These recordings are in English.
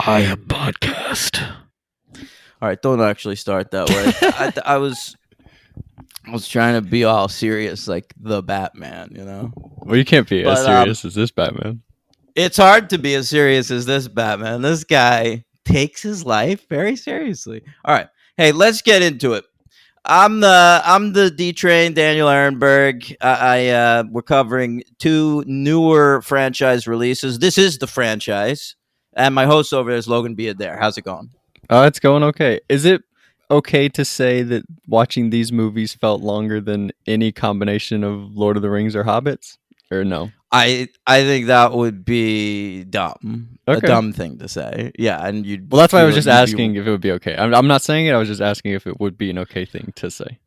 I am podcast. All right, don't actually start that way. I was trying to be all serious, like the Batman, you know. Well, you can't be as But serious as this Batman. it's hard to be as serious as this Batman. This guy takes his life very seriously. All right, hey, let's get into it. I'm the D Train, Daniel Ehrenberg. We're covering two newer franchise releases. This is the franchise, and my host over there is Logan B. Adair. How's it going? It's going okay. Is it okay to say that watching these movies felt longer than any combination of Lord of the Rings or Hobbits? Or no? I think that would be dumb. A Okay. dumb thing to say. Yeah, and you. Well, that's why I was just asking if it would be okay. I'm not saying it. I was just asking if it would be an okay thing to say.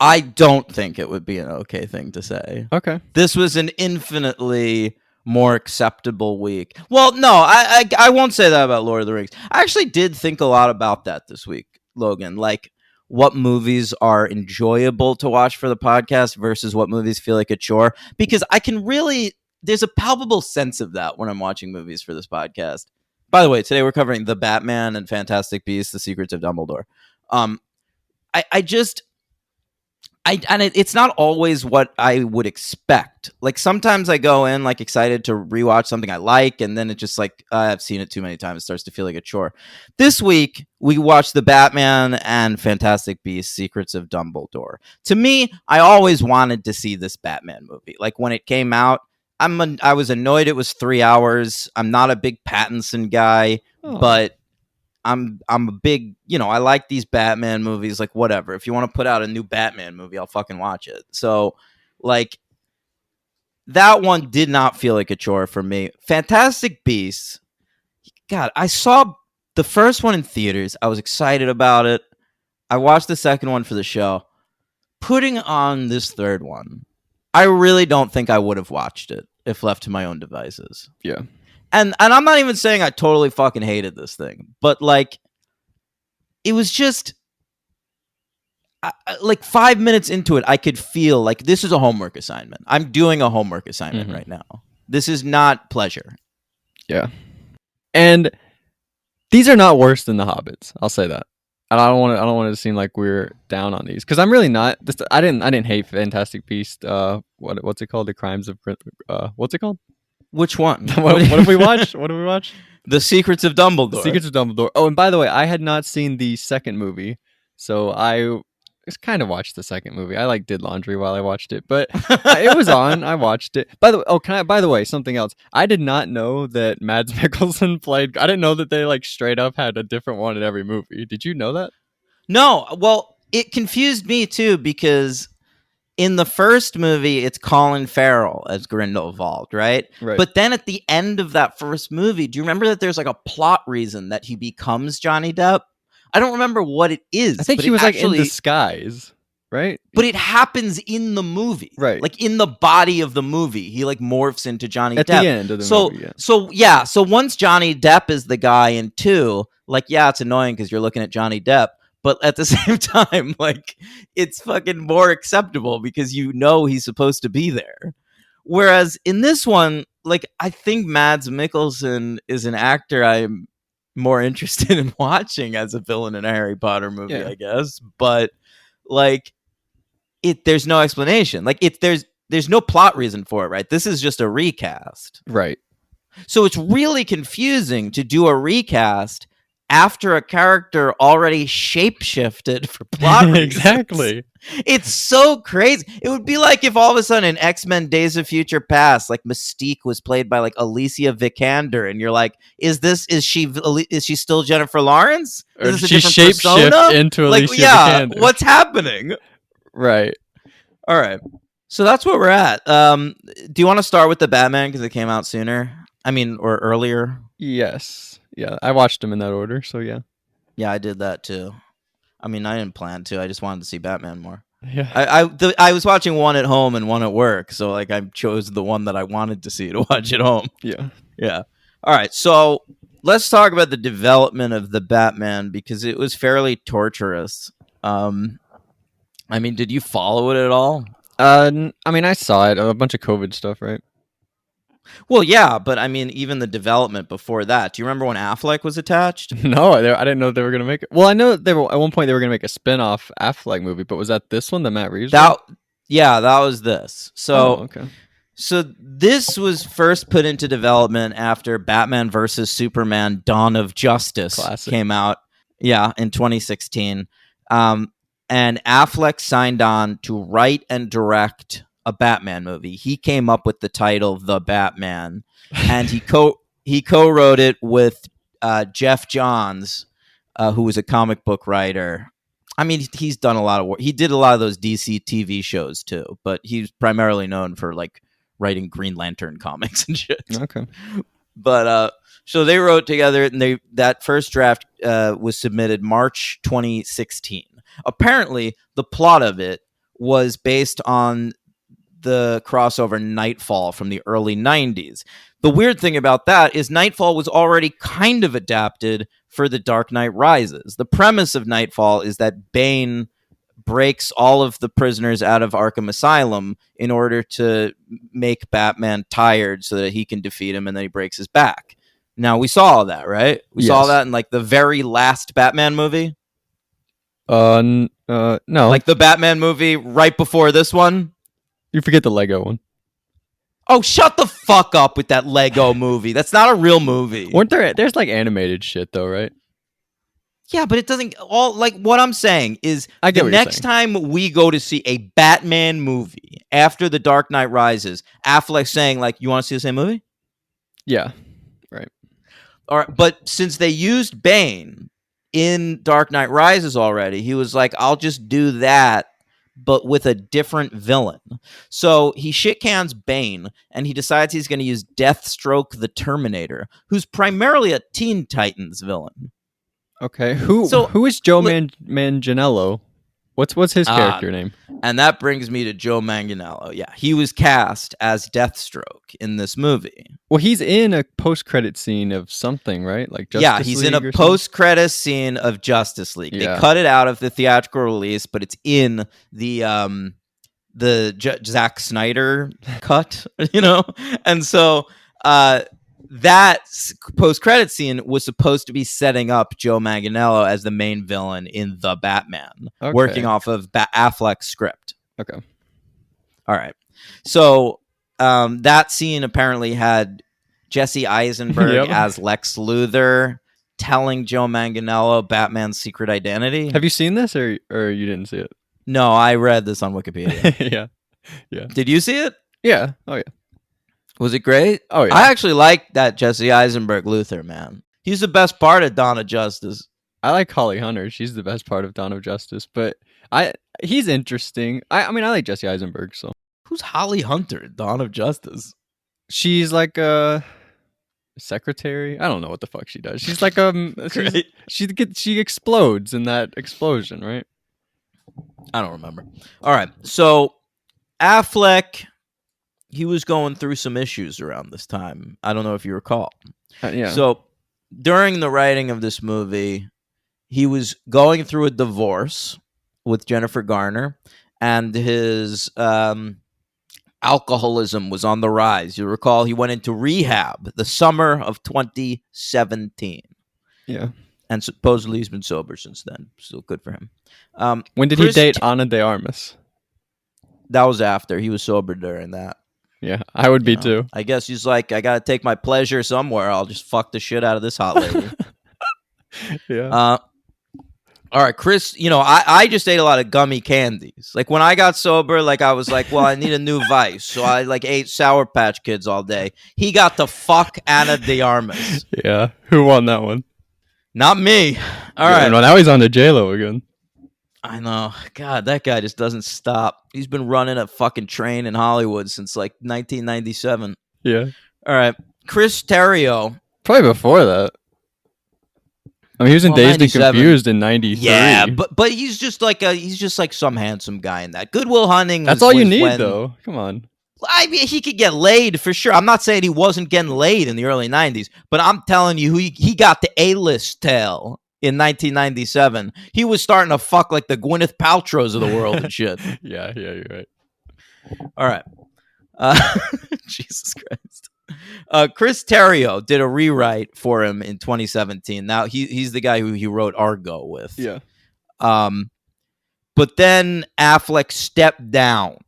I don't think it would be an okay thing to say. Okay. This was an infinitely more acceptable week. Well, no, I won't say that about Lord of the Rings. I actually did think a lot about that this week, Logan. Like, what movies are enjoyable to watch for the podcast versus what movies feel like a chore. Because I can really, there's a palpable sense of that when I'm watching movies for this podcast. By the way, today we're covering The Batman and Fantastic Beasts: The Secrets of Dumbledore. It's not always what I would expect. Like, sometimes I go in like excited to rewatch something I like, and then it just like I've seen it too many times. It starts to feel like a chore. This week we watched The Batman and Fantastic Beasts: Secrets of Dumbledore. To me, I always wanted to see this Batman movie. Like, when it came out, I was annoyed it was 3 hours. I'm not a big Pattinson guy, but I'm a big, I like these Batman movies, like whatever. If you want to put out a new Batman movie, I'll fucking watch it. So, like, that one did not feel like a chore for me. Fantastic Beasts. God, I saw the first one in theaters. I was excited about it. I watched the second one for the show. Putting on this third one, I really don't think I would have watched it if left to my own devices. Yeah. And I'm not even saying I totally fucking hated this thing, but like, it was just like 5 minutes into it, I could feel like this is a homework assignment. I'm doing a homework assignment right now. This is not pleasure. Yeah. And these are not worse than the Hobbits. I'll say that. And I don't want it to seem like we're down on these because I'm really not. I didn't hate Fantastic Beast. What's it called? The Crimes of what's it called? Which one? what have we watched? What have we watched? The Secrets of Dumbledore. The Secrets of Dumbledore. Oh, and by the way, I had not seen the second movie, so I just kind of watched the second movie. I did laundry while I watched it, but it was on. I watched it. By the way, something else. I did not know that Mads Mikkelsen played. I didn't know that they straight up had a different one in every movie. Did you know that? No. Well, it confused me too because in the first movie, it's Colin Farrell as Grindelwald, right? Right. But then at the end of that first movie, do you remember that there's like a plot reason that he becomes Johnny Depp? I don't remember what it is. I think he was in disguise, right? But it happens in the movie. Right. Like in the body of the movie, he morphs into Johnny Depp. At the end of the movie, yeah. So once Johnny Depp is the guy in 2, it's annoying because you're looking at Johnny Depp. But at the same time, it's fucking more acceptable because he's supposed to be there. Whereas in this one, I think Mads Mikkelsen is an actor I'm more interested in watching as a villain in a Harry Potter movie, I guess. But there's no explanation. There's no plot reason for it, right? This is just a recast. Right. So it's really confusing to do a recast after a character already shapeshifted for plot reasons. Exactly. It's so crazy. It would be like if all of a sudden in X-Men Days of Future Past, Mystique was played by Alicia Vikander, and you're like, is she still Jennifer Lawrence? Or is this she a different persona? into Alicia Vikander? What's happening? Right. All right. So that's where we're at. Do you want to start with the Batman because it came out sooner? I mean, or earlier? Yes. Yeah, I watched them in that order, so yeah. Yeah, I did that too. I mean, I didn't plan to. I just wanted to see Batman more. Yeah. I was watching one at home and one at work, so I chose the one that I wanted to see to watch at home. Yeah. Yeah. All right, so let's talk about the development of the Batman because it was fairly torturous. I mean, did you follow it at all? I mean, I saw it. A bunch of COVID stuff, right? Well, yeah, but I mean, even the development before that. Do you remember when Affleck was attached? No, I didn't know they were gonna make it. Well, I know they were at one point they were gonna make a spin-off Affleck movie, but was that this one, the Matt Reeves one? That yeah, that was this. Oh, okay. So this was first put into development after Batman versus Superman: Dawn of Justice Classic. came out. Yeah, in 2016, and Affleck signed on to write and direct a Batman movie. He came up with the title The Batman, and he co-wrote it with Jeff Johns, who was a comic book writer. I mean, he's done a lot of work. He did a lot of those DC TV shows too, but he's primarily known for like writing Green Lantern comics and shit. Okay. But so they wrote together, and that first draft was submitted March 2016. Apparently, the plot of it was based on the crossover Nightfall from the early 90s. The weird thing about that is Nightfall was already kind of adapted for The Dark Knight Rises. The premise of Nightfall is that Bane breaks all of the prisoners out of Arkham Asylum in order to make Batman tired so that he can defeat him, and then he breaks his back. Now, we saw all that, right? We saw Yes. that in like the very last Batman movie. No. Like the Batman movie right before this one. You forget the Lego one. Oh, shut the fuck up with that Lego movie. That's not a real movie. Weren't there's like animated shit though, right? Yeah, but it doesn't all like what I'm saying is I get the what you're next saying. time we go to see a Batman movie after The Dark Knight Rises, Affleck saying like, "You want to see the same movie?" Yeah. All right, but since they used Bane in Dark Knight Rises already, he was like, "I'll just do that, but with a different villain." So he shit cans Bane, and he decides he's going to use Deathstroke the Terminator, who's primarily a Teen Titans villain. Okay. Who So, is Joe Manganiello? What's his character name? And that brings me to Joe Manganiello. Yeah, he was cast as Deathstroke in this movie. Well, he's in a post-credit scene of something, right? Like Justice Yeah, he's in League a or something? post-credit scene of Justice League. Yeah. They cut it out of the theatrical release, but it's in the Zack Snyder cut, you know? And so that post-credit scene was supposed to be setting up Joe Manganiello as the main villain in The Batman, working off of Affleck's script. Okay. All right. So that scene apparently had Jesse Eisenberg Yep. as Lex Luthor telling Joe Manganiello Batman's secret identity. Have you seen this or you didn't see it? No, I read this on Wikipedia. Yeah. Did you see it? Yeah. Oh yeah. Was it great? Oh yeah. I actually like that Jesse Eisenberg Luthor, man. He's the best part of Dawn of Justice. I like Holly Hunter. She's the best part of Dawn of Justice, but he's interesting. I mean, I like Jesse Eisenberg, so Who's Holly Hunter, Dawn of Justice? she's like a secretary. I don't know what the fuck she does. She's like Great. she explodes in that explosion, right? I don't remember. All right. So Affleck, he was going through some issues around this time. I don't know if you recall. Yeah. So during the writing of this movie, he was going through a divorce with Jennifer Garner, and his alcoholism was on the rise. You recall he went into rehab the summer of 2017. Yeah. And supposedly he's been sober since then. So good for him. When did Chris he date Ana de Armas? That was after. He was sober during that. Yeah, I would be You know, too. I guess he's like, I gotta take my pleasure somewhere. I'll just fuck the shit out of this hot lady. Yeah. All right, Chris. You know, I just ate a lot of gummy candies. Like when I got sober, like I was like, well, I need a new vice, so I like ate Sour Patch Kids all day. He got to fuck Ana de Armas, Yeah. Who won that one? not me. All Yeah, right, well, now he's on to J-Lo again. I know. God, that guy just doesn't stop. He's been running a fucking train in Hollywood since like 1997. Yeah. All right, Chris Terrio. Probably before that. I mean, he was in Well, Dazed and 97. Confused in '93. Yeah, but he's just like some handsome guy in that. Good Will Hunting. That's all you need, though. Come on. I mean, he could get laid for sure. I'm not saying he wasn't getting laid in the early 90s, but I'm telling you, he got the A-list tail in 1997. He was starting to fuck like the Gwyneth Paltrows of the world and shit. Yeah, you're right. All right. Jesus Christ. Chris Terrio did a rewrite for him in 2017. Now he's the guy who he wrote Argo with. Yeah. But then Affleck stepped down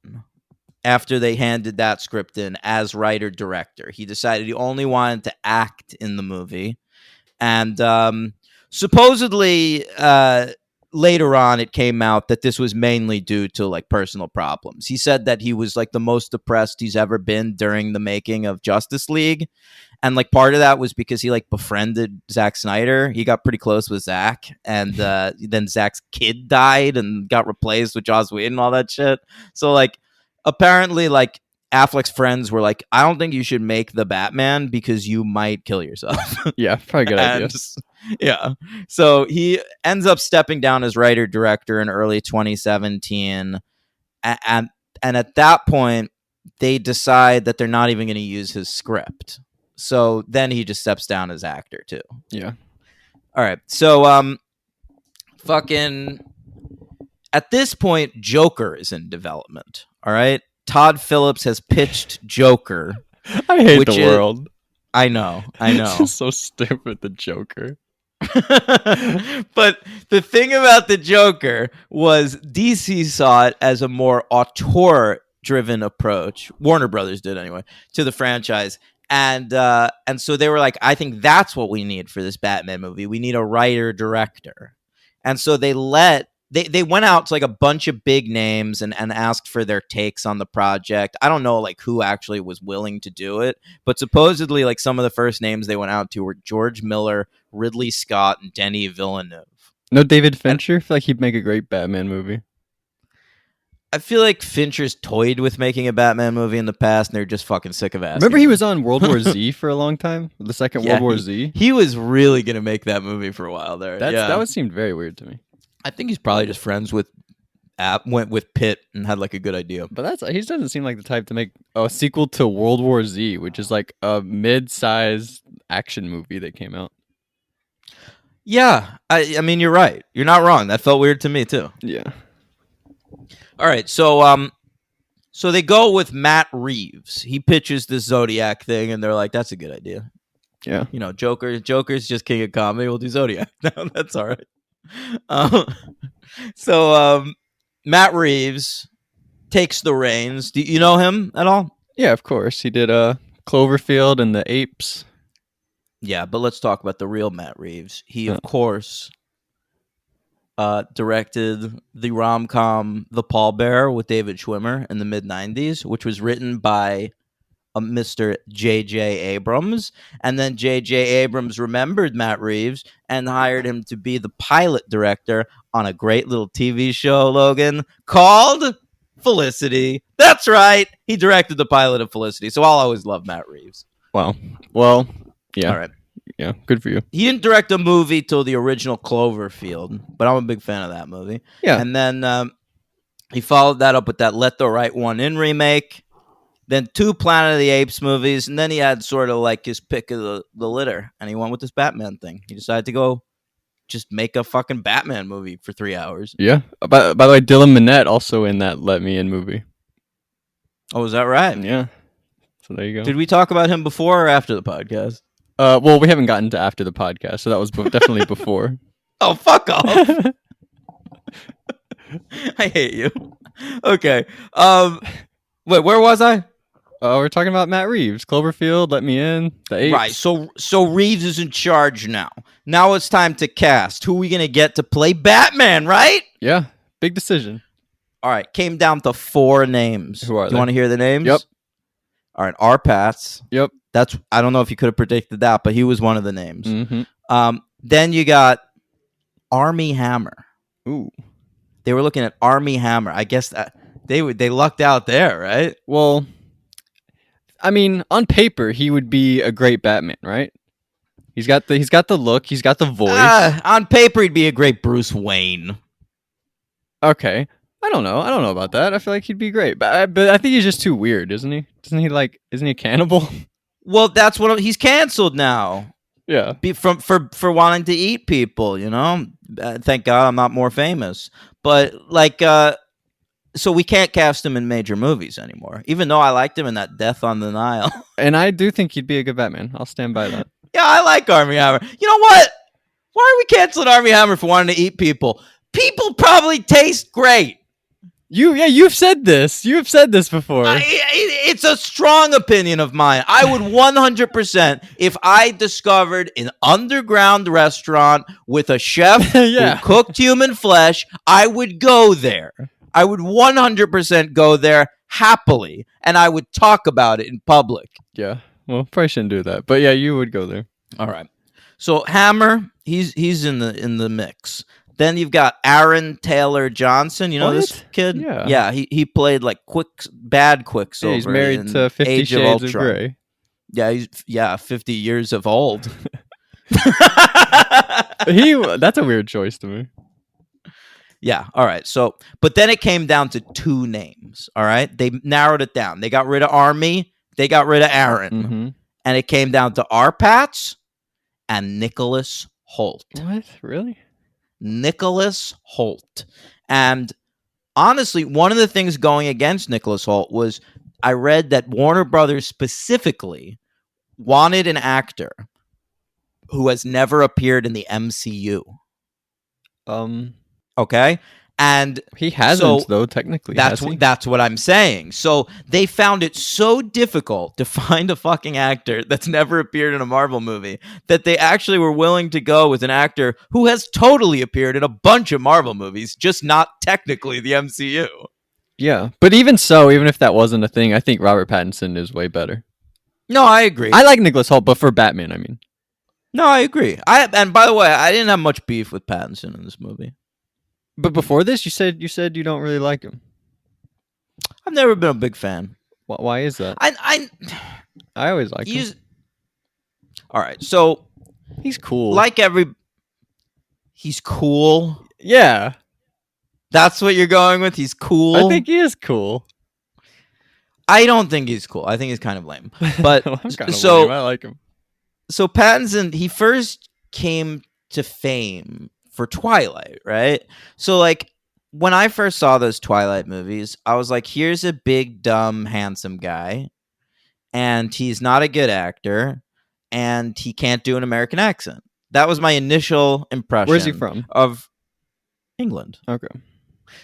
after they handed that script in as writer director. He decided he only wanted to act in the movie, and supposedly later on it came out that this was mainly due to like personal problems. He said that he was like the most depressed he's ever been during the making of Justice League, and like part of that was because he like befriended Zack Snyder. He got pretty close with Zack, and then Zack's kid died and got replaced with Joss Whedon and all that shit. So like apparently like Affleck's friends were like, I don't think you should make the Batman because you might kill yourself. Yeah, probably a good idea. Yeah. So he ends up stepping down as writer director in early 2017. And at that point, they decide that they're not even going to use his script. So then he just steps down as actor too. Yeah. All right. So fucking at this point, Joker is in development. All right. Todd Phillips has pitched Joker. I hate the world. I know. It's just so stupid, the Joker. But the thing about the Joker was DC saw it as a more auteur-driven approach. Warner Brothers did anyway to the franchise, and so they were like, I think that's what we need for this Batman movie. We need a writer director, and so they went out to like a bunch of big names and asked for their takes on the project. I don't know like who actually was willing to do it, but supposedly like some of the first names they went out to were George Miller, Ridley Scott, and Denis Villeneuve. No David Fincher? I feel like he'd make a great Batman movie. I feel like Fincher's toyed with making a Batman movie in the past, and they're just fucking sick of asking. Remember he was on World War Z for a long time? The second World War Z? He was really going to make that movie for a while there. That would seem very weird to me. I think he's probably just friends with went with Pitt and had like a good idea. But he doesn't seem like the type to make a sequel to World War Z, which is like a mid-sized action movie that came out. Yeah, I mean you're right. You're not wrong. That felt weird to me too. Yeah. All right, so they go with Matt Reeves. He pitches the Zodiac thing, and they're like, "That's a good idea." Yeah. You know, Joker's just king of comedy. We'll do Zodiac. No, that's all right. So Matt Reeves takes the reins. Do you know him at all? Yeah, of course. He did Cloverfield and the Apes. Yeah, but let's talk about the real Matt Reeves. He, of course, directed the rom-com The Pallbearer with David Schwimmer in the mid-90s, which was written by Mr. J.J. Abrams. And then J.J. Abrams remembered Matt Reeves and hired him to be the pilot director on a great little TV show, Logan, called Felicity. That's right. He directed the pilot of Felicity. So I'll always love Matt Reeves. Wow. Well, yeah. All right. Yeah, good for you. He didn't direct a movie till the original Cloverfield, but I'm a big fan of that movie. Yeah. And then he followed that up with that Let the Right One In remake, then 2 Planet of the Apes movies, and then he had sort of like his pick of the litter, and he went with this Batman thing. He decided to go just make a fucking Batman movie for 3 hours. Yeah. By the way, Dylan Minnette also in that Let Me In movie. Oh, is that right? Yeah. So there you go. Did we talk about him before or after the podcast? Well, we haven't gotten to after the podcast, so that was definitely before. Oh, fuck off. I hate you. Okay. Wait, where was I? We're talking about Matt Reeves, Cloverfield, Let Me In, the Apes. Right. So Reeves is in charge now. Now it's time to cast. Who are we gonna get to play Batman? Right? Yeah. Big decision. All right. Came down to 4 names. Who are Do you want to hear the names? Yep. All right. R. Pats. Yep. I don't know if you could have predicted that, but he was one of the names. Mm-hmm. Then you got Armie Hammer. Ooh. They were looking at Armie Hammer. I guess that they lucked out there, right? Well, I mean, on paper, he would be a great Batman, right? He's got the look. He's got the voice. On paper, he'd be a great Bruce Wayne. Okay. I don't know about that. I feel like he'd be great, but I think he's just too weird, isn't he? Isn't he a cannibal? Well, that's what he's canceled now. Yeah. For wanting to eat people, you know. Thank God I'm not more famous. But like, so we can't cast him in major movies anymore, even though I liked him in that Death on the Nile. And I do think he'd be a good Batman. I'll stand by that. Yeah, I like Army Hammer. You know what? Why are we canceling Army Hammer for wanting to eat people? People probably taste great. You've said this. You have said this before. It's a strong opinion of mine. I would 100%, if I discovered an underground restaurant with a chef Yeah. who cooked human flesh, I would go there. I would 100% go there happily, and I would talk about it in public. Yeah. Well, probably shouldn't do that. But yeah, you would go there. All right. So Hammer, he's in the mix. Then you've got Aaron Taylor Johnson. You know this What? kid? Yeah. Yeah, he played like bad Quicksilver. Yeah, he's married in to 50 Age Shades of Ultron. Grey. Yeah, he's 50 years of old. That's a weird choice to me. Yeah, all right. So, but then it came down to two names, all right? They narrowed it down. They got rid of Army, they got rid of Aaron. Mm-hmm. And it came down to Arpats and Nicholas Holt. What? Really? Nicholas Holt. And honestly, one of the things going against Nicholas Holt was I read that Warner Brothers specifically wanted an actor who has never appeared in the MCU. Okay? And He hasn't, So, though, technically. that's has he? that's what I'm saying. So they found it so difficult to find a fucking actor that's never appeared in a Marvel movie that they actually were willing to go with an actor who has totally appeared in a bunch of Marvel movies, just not technically the MCU. Yeah. But even so, even if that wasn't a thing, I think Robert Pattinson is way better. No, I agree. I like Nicholas Hoult, but for Batman, I mean. No, I agree. And by the way, I didn't have much beef with Pattinson in this movie. But before this, you said you don't really like him. I've never been a big fan. Why is that? I I always like him. he's all right. So He's cool. he's cool. Yeah. That's what you're going with. He's cool. I think he is cool. I don't think he's cool. I think he's kind of lame. But I'm kinda so lame. I like him. so Pattinson, he first came to fame for Twilight, right? So like when I first saw those Twilight movies, I was like, here's a big, dumb, handsome guy, and he's not a good actor, and he can't do an American accent. That was my initial impression. Where's he from? Of England. Okay.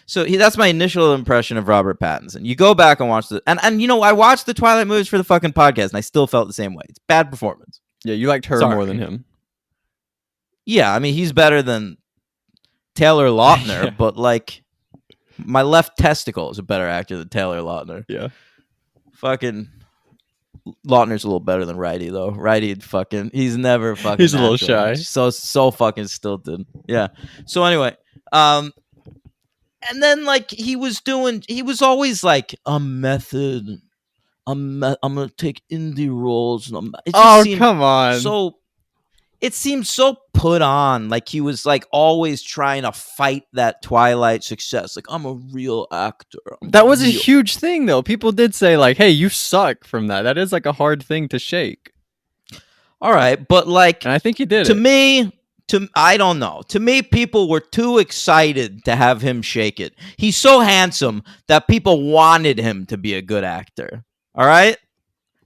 So that's my initial impression of Robert Pattinson. You go back and watch and you know, I watched the Twilight movies for the fucking podcast, and I still felt the same way. It's bad performance. Yeah, you liked her Sorry. more than him. Yeah, I mean, he's better than Taylor Lautner, Yeah. but like my left testicle is a better actor than Taylor Lautner. Yeah. Fucking Lautner's a little better than Righty though. Righty he's never fucking He's a little natural. shy. So fucking stilted. Yeah. So anyway, and then like he was always like a method. I'm gonna take indie roles. And it just seemed Come on. so it seemed so put on, like he was like always trying to fight that Twilight success. Like, I'm a real actor. That was a real. huge thing, though. People did say, like, hey, you suck from that. That is like a hard thing to shake. All right, but like And I think he did to it. me, I don't know. To me, people were too excited to have him shake it. He's so handsome that people wanted him to be a good actor. All right?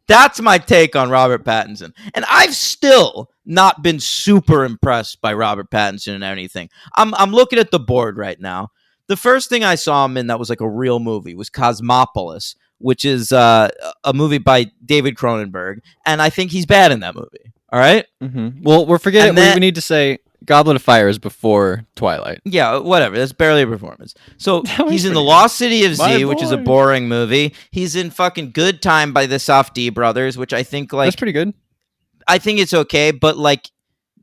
That's my take on Robert Pattinson. And I've still not been super impressed by Robert Pattinson in anything. I'm looking at the board right now. The first thing I saw him in that was like a real movie was Cosmopolis, which is a movie by David Cronenberg. And I think he's bad in that movie. All right? Mm-hmm. Well, we're forgetting. And that- We need to say Goblet of Fire is before Twilight. Yeah, whatever. That's barely a performance. So That was he's in The pretty Lost City of My Z, which is a boy. boring movie. He's in fucking Good Time by the Safdie brothers, which I think like That's pretty good. I think it's okay, but like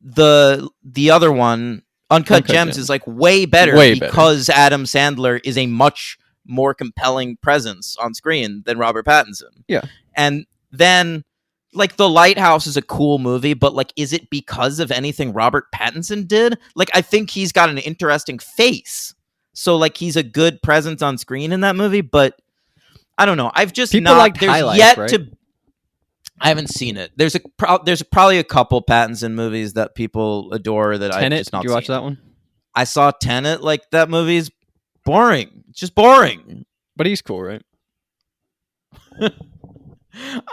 the other one, Uncut Gems, is like way better Way better. because Adam Sandler is a much more compelling presence on screen than Robert Pattinson. Yeah. And then like The Lighthouse is a cool movie, but like is it because of anything Robert Pattinson did? Like I think he's got an interesting face. So like he's a good presence on screen in that movie, but I don't know. I've just People not liked there's Highlights, yet right? to I haven't seen it. There's probably a couple Pattinson movies that people adore that I've Tenet, just not did you watch seen. that one? I saw Tenet. Like that movie is boring. It's just boring. But he's cool, right? I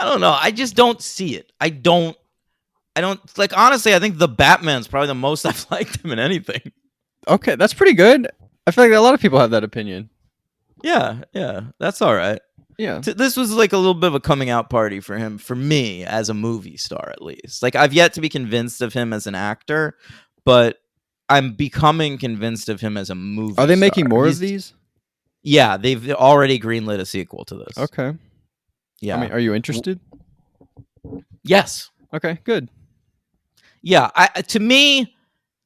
don't know. I just don't see it. I don't like, honestly, I think the Batman's probably the most I've liked him in anything. Okay, that's pretty good. I feel like a lot of people have that opinion. Yeah, that's all right. Yeah. This was like a little bit of a coming out party for him, for me, as a movie star, at least. Like, I've yet to be convinced of him as an actor, but I'm becoming convinced of him as a movie Are they making star. more of these? Yeah, they've already greenlit a sequel to this. Okay. Yeah. I mean, are you interested? Yes. Okay, good. Yeah. To me,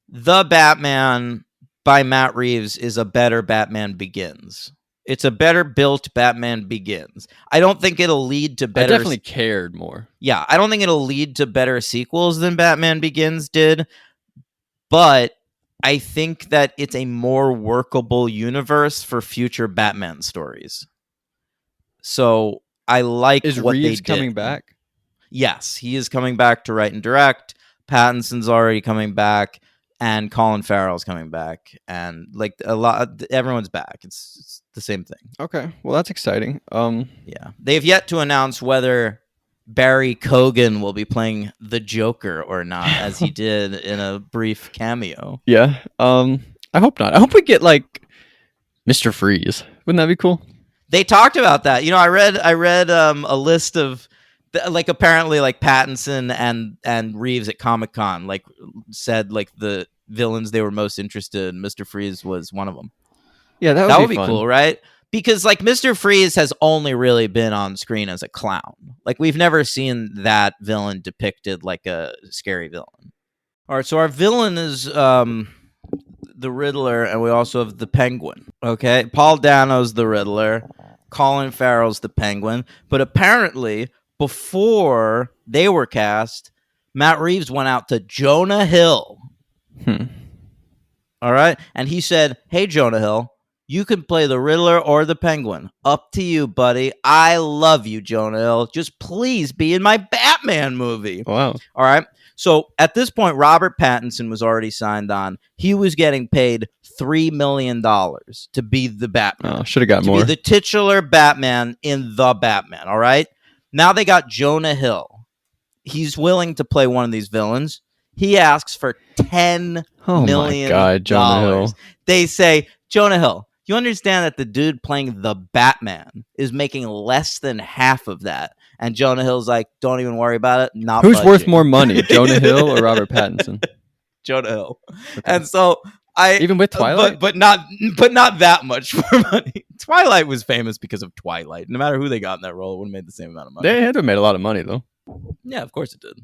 The Batman by Matt Reeves is a better Batman Begins. It's a better built Batman Begins. I don't think it'll lead to better. I definitely cared more. Yeah, I don't think it'll lead to better sequels than Batman Begins did, but I think that it's a more workable universe for future Batman stories. So I like Is what Reeves they did. coming back? Yes, he is coming back to write and direct. Pattinson's already coming back, and Colin Farrell's coming back, and like everyone's back. It's the same thing. Okay, well that's exciting. Yeah, they've yet to announce whether Barry Keoghan will be playing the Joker or not, as he did in a brief cameo. Yeah. I hope not. I hope we get like Mr. Freeze. Wouldn't that be cool? They talked about that. You know, I read a list of like, apparently, like, Pattinson and Reeves at Comic-Con like said like the villains they were most interested in. Mr. Freeze was one of them. Yeah, That would be fun. cool, right? Because like Mr. Freeze has only really been on screen as a clown. Like, we've never seen that villain depicted like a scary villain. All right, so our villain is the Riddler, and we also have the Penguin. Okay, Paul Dano's the Riddler, Colin Farrell's the Penguin, but apparently before they were cast, Matt Reeves went out to Jonah Hill. All right, and he said, "Hey, Jonah Hill, you can play the Riddler or the Penguin. Up to you, buddy. I love you, Jonah Hill. Just please be in my Batman movie." Wow. All right. So at this point, Robert Pattinson was already signed on. He was getting paid $3 million to be the Batman. Oh, should have got to more. be the titular Batman in The Batman. All right. Now they got Jonah Hill. He's willing to play one of these villains. He asks for $10 million. My God, Jonah Hill. They say, Jonah Hill, you understand that the dude playing the Batman is making less than half of that. And Jonah Hill's like, don't even worry about it. Not Who's budging. worth more money, Jonah Hill or Robert Pattinson? Jonah Hill. Okay. And so Even with Twilight? but not that much more money. Twilight was famous because of Twilight. No matter who they got in that role, it would have made the same amount of money. They had to have made a lot of money though. Yeah, of course it did.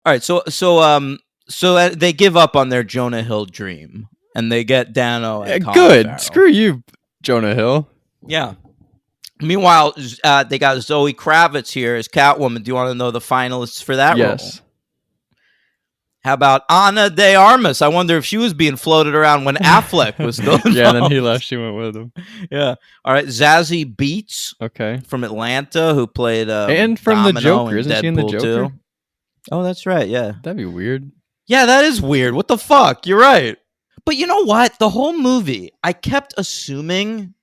All right, so they give up on their Jonah Hill dream, and they get Dano. And Colin Good. Farrell. Screw you, Jonah Hill. Yeah. Meanwhile, they got Zoe Kravitz here as Catwoman. Do you want to know the finalists for that role? Yes. How about Ana de Armas? I wonder if she was being floated around when Affleck was still involved. Yeah, and then he left. She went with him. Yeah. All right. Zazie Beetz Okay. from Atlanta, who played And from the Domino Joker. in Isn't she in the Deadpool Joker? 2. Oh, that's right. Yeah. That'd be weird. Yeah, that is weird. What the fuck? You're right. But you know what? The whole movie, I kept assuming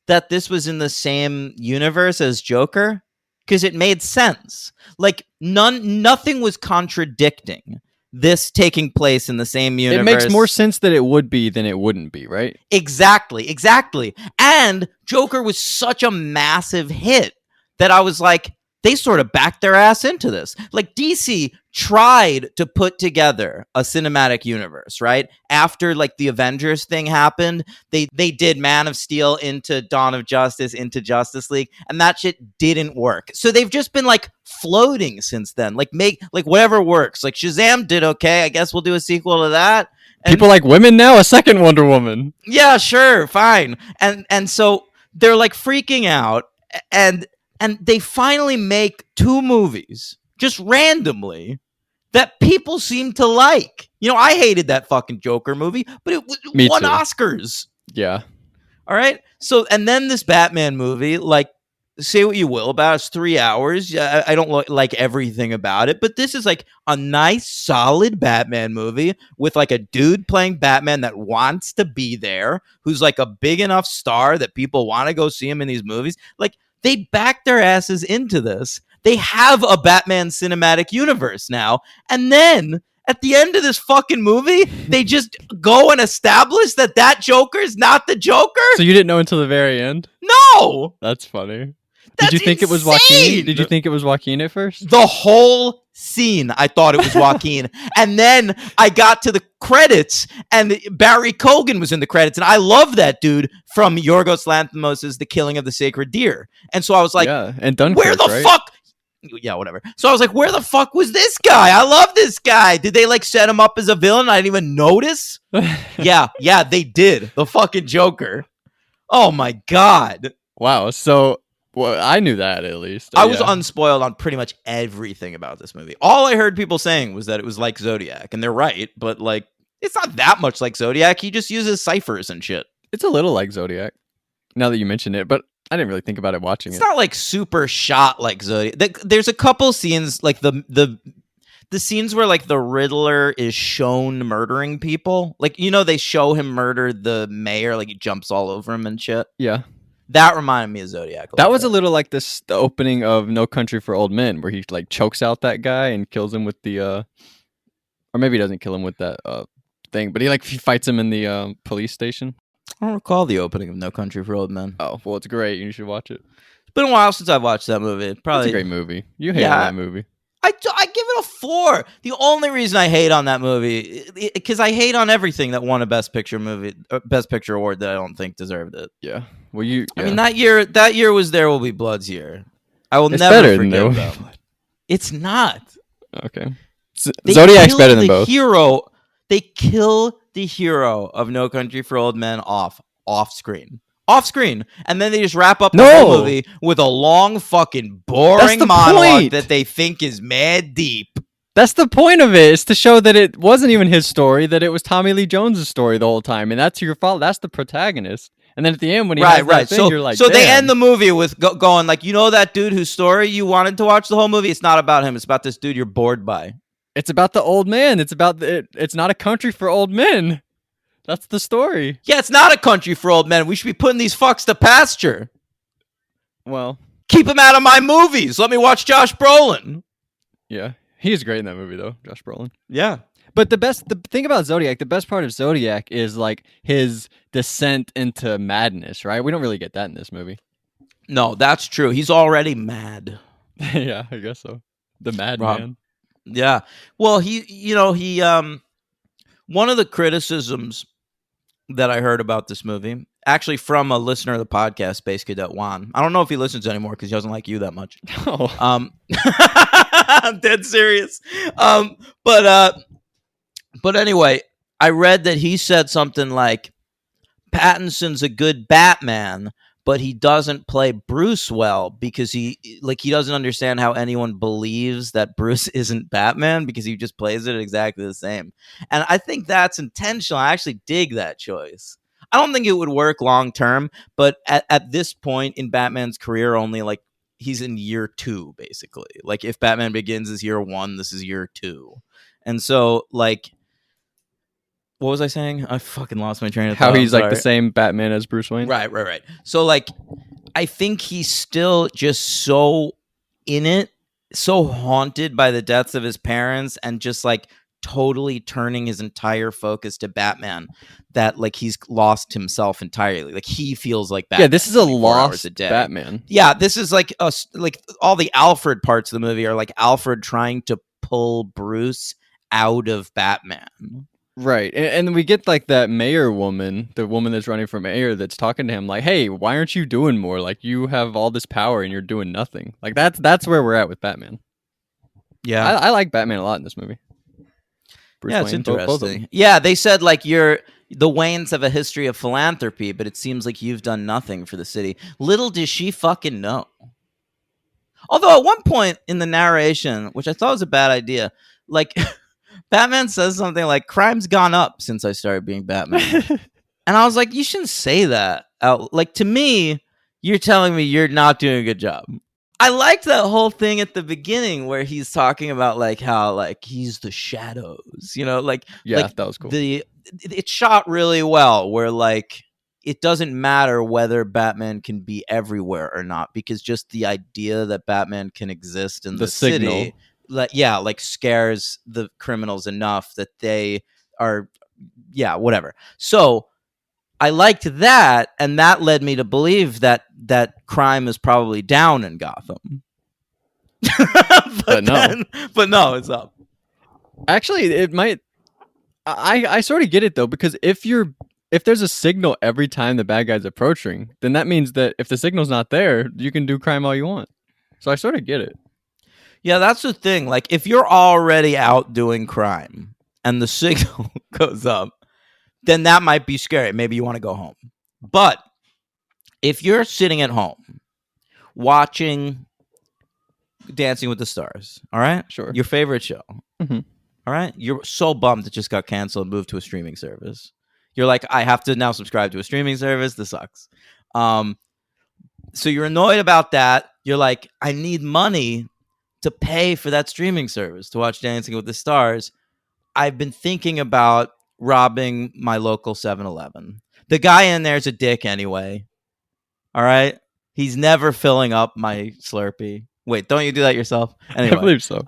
that this was in the same universe as Joker because it made sense. Like nothing was contradicting this taking place in the same universe. It makes more sense that it would be than it wouldn't be, right? Exactly. And Joker was such a massive hit that I was like, they sort of backed their ass into this. Like, DC tried to put together a cinematic universe, right? After like the Avengers thing happened, they did Man of Steel into Dawn of Justice into Justice League, and that shit didn't work. So they've just been like floating since then. Like make like whatever works. Like Shazam did okay. I guess we'll do a sequel to that. And People like women now? A second Wonder Woman. yeah, sure, fine. And so they're like freaking out, and they finally make two movies just randomly that people seem to like. You know, I hated that fucking Joker movie, but it Me won too. Oscars. Yeah. All right. So, and then this Batman movie, like, say what you will about it, it's 3 hours. I don't like everything about it, but this is like a nice, solid Batman movie with like a dude playing Batman that wants to be there, who's like a big enough star that people want to go see him in these movies. Like, they back their asses into this. They have a Batman cinematic universe now, and then at the end of this fucking movie, they just go and establish that Joker's not the Joker. So you didn't know until the very end? No, That's funny. that's Did you think it was insane! Joaquin? Did you think it was Joaquin at first? The whole scene, I thought it was Joaquin. And then I got to the credits, and Barry Keoghan was in the credits. And I love that dude from Yorgos Lanthimos' The Killing of the Sacred Deer. And so I was like, yeah, and Dunkirk, where the right? fuck? Yeah, whatever. So I was like, where the fuck was this guy? I love this guy. Did they like set him up as a villain? I didn't even notice. Yeah, they did. The fucking Joker. Oh my God. Wow. So well, I knew that at least. I was Yeah. unspoiled on pretty much everything about this movie. All I heard people saying was that it was like Zodiac, and they're right, but like, it's not that much like Zodiac. He just uses ciphers and shit. It's a little like Zodiac. Now that you mention it, but I didn't really think about it watching It's it. not like super shot like Zodiac. There's a couple scenes like the scenes where like the Riddler is shown murdering people. Like, you know, they show him murder the mayor, like he jumps all over him and shit. Yeah. That reminded me of Zodiac. That was a little like the opening of No Country for Old Men, where he like chokes out that guy and kills him with the or maybe he doesn't kill him with that thing, but he fights him in the police station. I don't recall the opening of No Country for Old Men. Oh, well, it's great. You should watch it. It's been a while since I've watched that movie. Probably It's a great movie. You hate Yeah. that movie. I give it a 4. The only reason I hate on that movie, because I hate on everything that won a Best Picture award that I don't think deserved it. Yeah. Well, you. I Yeah. mean, that year was There Will Be Blood's year. I will It's never better than forget There Will that. Be Blood. It's not. Okay. They Zodiac's kill better than the both. Hero. They kill the hero of No Country for Old Men off screen. Off screen, and then they just wrap up the whole No! movie with a long, fucking, boring the monologue point! that they think is mad deep. That's the point of it, is to show that it wasn't even his story, that it was Tommy Lee Jones' story the whole time, and that's your fault. That's the protagonist. And then at the end, when he has that thing, So, you're like, so they damn. end the movie with going like, you know, that dude whose story you wanted to watch the whole movie. It's not about him. It's about this dude you're bored by. It's about the old man. It's about it's not a country for old men. That's the story. Yeah, it's not a country for old men. We should be putting these fucks to pasture. Well, Keep him out of my movies. Let me watch Josh Brolin. yeah, he's great in that movie though, Josh Brolin. Yeah. But the thing about Zodiac, the best part of Zodiac is like his descent into madness, right? We don't really get that in this movie. No, that's true. He's already mad. Yeah, I guess so. The Rob. madman. Yeah. Well, he one of the criticisms that I heard about this movie, actually from a listener of the podcast, Space Cadet Juan. I don't know if he listens anymore because he doesn't like you that much. Oh, I'm dead serious. But anyway, I read that he said something like, Pattinson's a good Batman, but he doesn't play Bruce well because he doesn't understand how anyone believes that Bruce isn't Batman because he just plays it exactly the same. And I think that's intentional. I actually dig that choice. I don't think it would work long term, but at this point in Batman's career, only like he's in year 2, basically. Like if Batman Begins is year 1, this is year 2. And so like, what was I saying? I fucking lost my train of thought. how he's I'm like the sorry. same Batman as Bruce Wayne. Right. So like, I think he's still just so in it, so haunted by the deaths of his parents, and just like totally turning his entire focus to Batman that like he's lost himself entirely. Like he feels like Batman. Yeah, this is a 24 hours lost a day. Batman. Yeah, this is like like all the Alfred parts of the movie are like Alfred trying to pull Bruce out of Batman. Right. And we get like that mayor woman, the woman that's running for mayor, that's talking to him like, hey, why aren't you doing more? Like you have all this power and you're doing nothing. Like that's where we're at with Batman. Yeah. I like Batman a lot in this movie. Bruce Yeah, it's Wayne, both of them. interesting. Yeah, they said like the Waynes have a history of philanthropy, but it seems like you've done nothing for the city. Little does she fucking know. Although at one point in the narration, which I thought was a bad idea, like Batman says something like, crime's gone up since I started being Batman. And I was like, you shouldn't say that out. Like, to me, You're telling me you're not doing a good job. I liked that whole thing at the beginning where he's talking about like how like he's the shadows, like Yeah, that was cool. it's shot really well where like it doesn't matter whether Batman can be everywhere or not because just the idea that Batman can exist in the signal. city like scares the criminals enough that they are whatever. So I liked that, and that led me to believe that crime is probably down in Gotham. But no. But no, it's up. Actually, it might. I sort of get it though, because if there's a signal every time the bad guy's approaching, then that means that if the signal's not there, you can do crime all you want. So I sort of get it. Yeah, that's the thing. Like, if you're already out doing crime and the signal goes up, then that might be scary. Maybe you want to go home. But if you're sitting at home watching Dancing with the Stars, all right? Sure. Your favorite show. Mhm. All right? You're so bummed it just got canceled and moved to a streaming service. You're like, I have to now subscribe to a streaming service. This sucks. So you're annoyed about that. You're like, I need money to pay for that streaming service to watch Dancing with the Stars. I've been thinking about robbing my local 7-Eleven. The guy in there is a dick anyway. All right? He's never filling up my Slurpee. Wait, don't you do that yourself? Anyway, I believe so.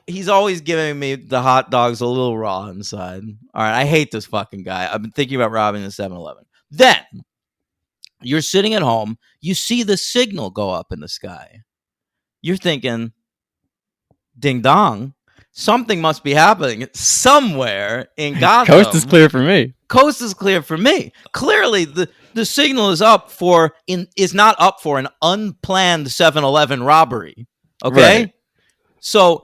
He's always giving me the hot dogs a little raw inside. All right, I hate this fucking guy. I've been thinking about robbing the 7-Eleven. Then you're sitting at home. You see the signal go up in the sky. You're thinking, ding dong. Something must be happening somewhere in Gotham. Coast is clear for me. Coast is clear for me. Clearly, the signal is not up for an unplanned 7-Eleven robbery. Okay, Right. So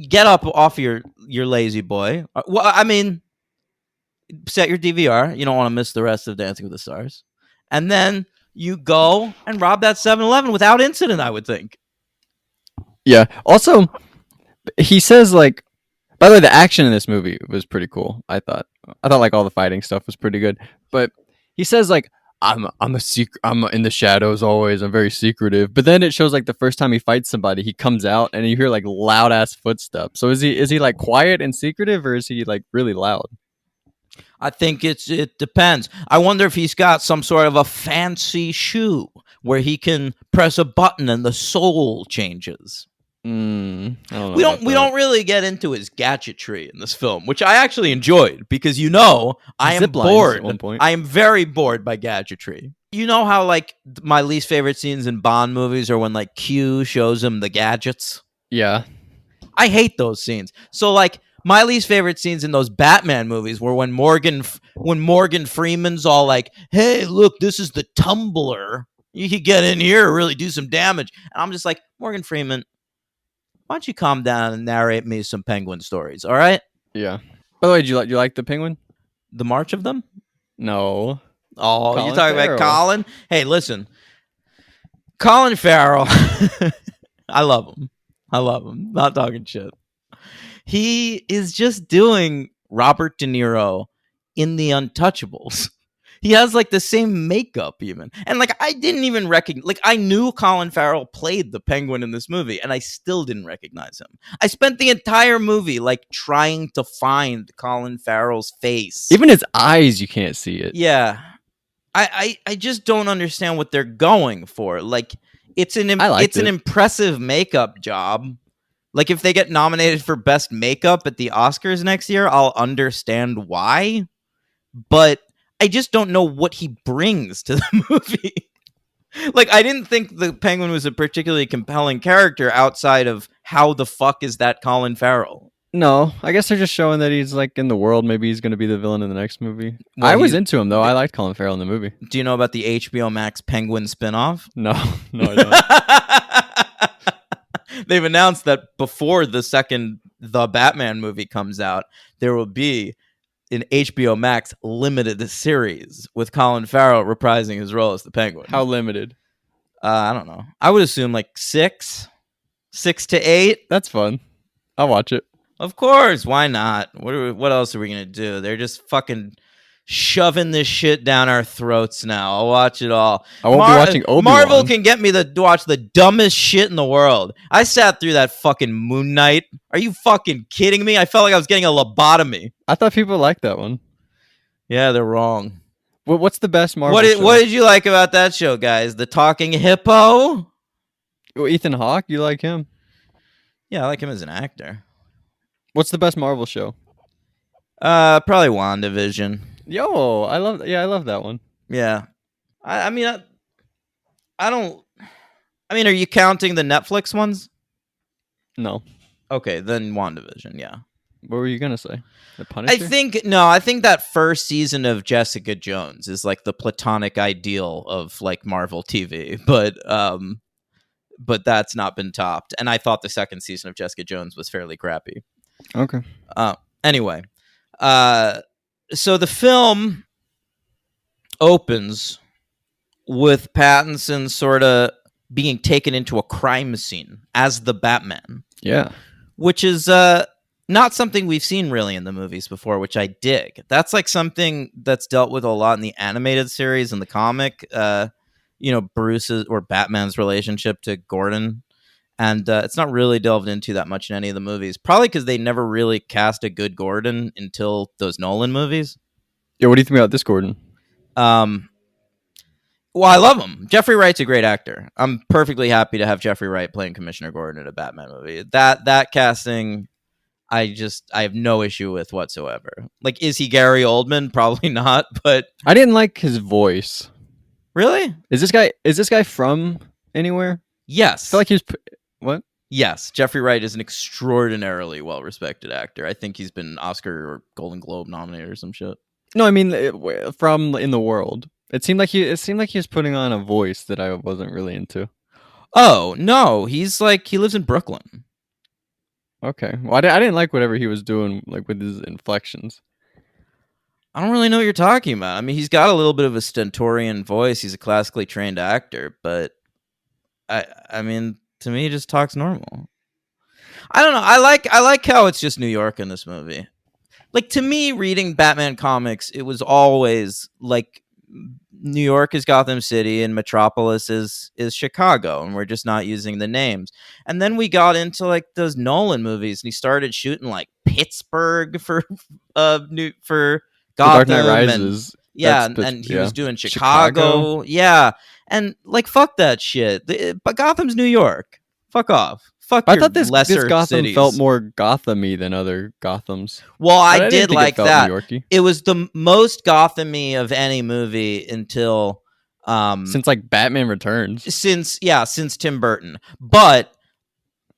get up off your lazy boy. Well, I mean, set your DVR. You don't want to miss the rest of Dancing with the Stars, and then you go and rob that 7-Eleven without incident. I would think. Yeah. Also, he says like, by the way, the action in this movie was pretty cool. I thought like all the fighting stuff was pretty good. But he says like, I'm a secret. I'm in the shadows always. I'm very secretive. But then it shows like the first time he fights somebody, he comes out and you hear like loud ass footsteps. So is he like quiet and secretive, or is he like really loud? I think it depends. I wonder if he's got some sort of a fancy shoe where he can press a button and the soul changes. I don't know We don't really get into his gadgetry in this film, which I actually enjoyed because I am Zip lines bored. at one point. I am very bored by gadgetry. You know how like my least favorite scenes in Bond movies are when like Q shows him the gadgets? Yeah. I hate those scenes. So like my least favorite scenes in those Batman movies were when Morgan Freeman's all like, "Hey, look, this is the tumbler. You could get in here and really do some damage." And I'm just like, Morgan Freeman, why don't you calm down and narrate me some Penguin stories, all right? Yeah. By the way, do you like the Penguin? The March of Them? No. Oh, Colin you're talking Farrell. about Colin? Hey, listen. Colin Farrell. I love him. Not talking shit. He is just doing Robert De Niro in The Untouchables. He has like the same makeup even. And like I didn't even recognize, like I knew Colin Farrell played the Penguin in this movie and I still didn't recognize him. I spent the entire movie like trying to find Colin Farrell's face. Even his eyes, you can't see it. Yeah. I just don't understand what they're going for. Like it's an impressive makeup job. Like if they get nominated for best makeup at the Oscars next year, I'll understand why. But I just don't know what he brings to the movie. Like, I didn't think the Penguin was a particularly compelling character outside of how the fuck is that Colin Farrell? No, I guess they're just showing that he's like in the world. Maybe he's going to be the villain in the next movie. Well, I was into him though. I liked Colin Farrell in the movie. Do you know about the HBO Max Penguin spinoff? No, I don't. They've announced that before the Batman movie comes out, there will be an HBO Max limited series with Colin Farrell reprising his role as the Penguin. How limited? I don't know. I would assume like 6 to 8. That's fun. I'll watch it. Of course, why not? What else are we gonna do? They're just fucking shoving this shit down our throats now. I'll watch it all. I won't be watching Obi-Wan. Marvel can get me to watch the dumbest shit in the world. I sat through that fucking Moon Knight. Are you fucking kidding me? I felt like I was getting a lobotomy. I thought people liked that one. Yeah, they're wrong. What's the best Marvel What show? did you like about that show, guys? The talking hippo? Well, Ethan Hawke, you like him? Yeah, I like him as an actor. What's the best Marvel show? Probably WandaVision. Yo, I love that one. Yeah. I mean, I don't. I mean, are you counting the Netflix ones? No. Okay, then WandaVision, yeah. What were you gonna say? The Punisher? I think that first season of Jessica Jones is like the platonic ideal of like Marvel TV, but that's not been topped. And I thought the second season of Jessica Jones was fairly crappy. Okay. Anyway, so the film opens with Pattinson sort of being taken into a crime scene as the Batman, Yeah. which is not something we've seen really in the movies before, which I dig. That's like something that's dealt with a lot in the animated series and the comic. Bruce's or Batman's relationship to Gordon. And it's not really delved into that much in any of the movies. Probably because they never really cast a good Gordon until those Nolan movies. Yeah, what do you think about this Gordon? Well, I love him. Jeffrey Wright's a great actor. I'm perfectly happy to have Jeffrey Wright playing Commissioner Gordon in a Batman movie. That casting, I have no issue with whatsoever. Like, is he Gary Oldman? Probably not, but I didn't like his voice. really? Is this guy from anywhere? Yes. I feel like he was what? Yes, Jeffrey Wright is an extraordinarily well-respected actor. I think he's been Oscar or Golden Globe nominated or some shit. No, I mean from in the world. It seemed like he was putting on a voice that I wasn't really into. Oh, no, he lives in Brooklyn. Okay. Well, I didn't like whatever he was doing, like with his inflections. I don't really know what you're talking about. I mean, he's got a little bit of a stentorian voice. He's a classically trained actor, but I mean, to me, he just talks normal. I don't know. I like how it's just New York in this movie. Like, to me, reading Batman comics, it was always like New York is Gotham City and Metropolis is Chicago, and we're just not using the names. And then we got into like those Nolan movies, and he started shooting like Pittsburgh for Gotham. Dark Knight Rises. And he was doing Chicago. Yeah, and like fuck that shit. But Gotham's New York. Fuck off. Fuck. I thought this Gotham cities. felt more Gotham-y than other Gothams. Well, I didn't did think like it felt that. New York-y. It was the most Gotham-y of any movie until since like Batman Returns. Since Tim Burton. But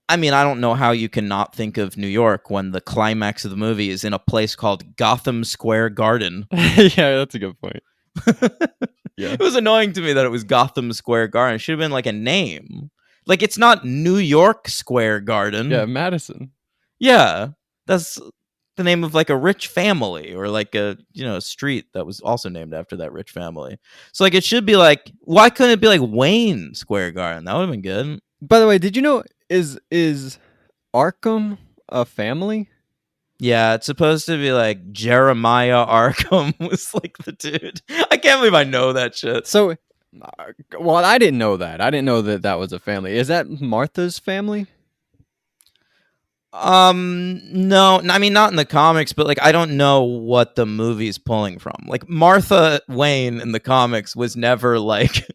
I mean, I don't know how you can not think of New York when the climax of the movie is in a place called Gotham Square Garden. Yeah, that's a good point. Yeah. It was annoying to me that it was Gotham Square Garden. It should have been like a name. Like, it's not New York Square Garden. Yeah, Madison. Yeah, that's the name of like a rich family or like a street that was also named after that rich family. So like it should be like, why couldn't it be like Wayne Square Garden? That would have been good. By the way, did you know is Arkham a family? Yeah, it's supposed to be like Jeremiah Arkham was like the dude. I can't believe I know that shit. So, well, I didn't know that. I didn't know that was a family. Is that Martha's family? No, I mean not in the comics, but like I don't know what the movie's pulling from. Like Martha Wayne in the comics was never like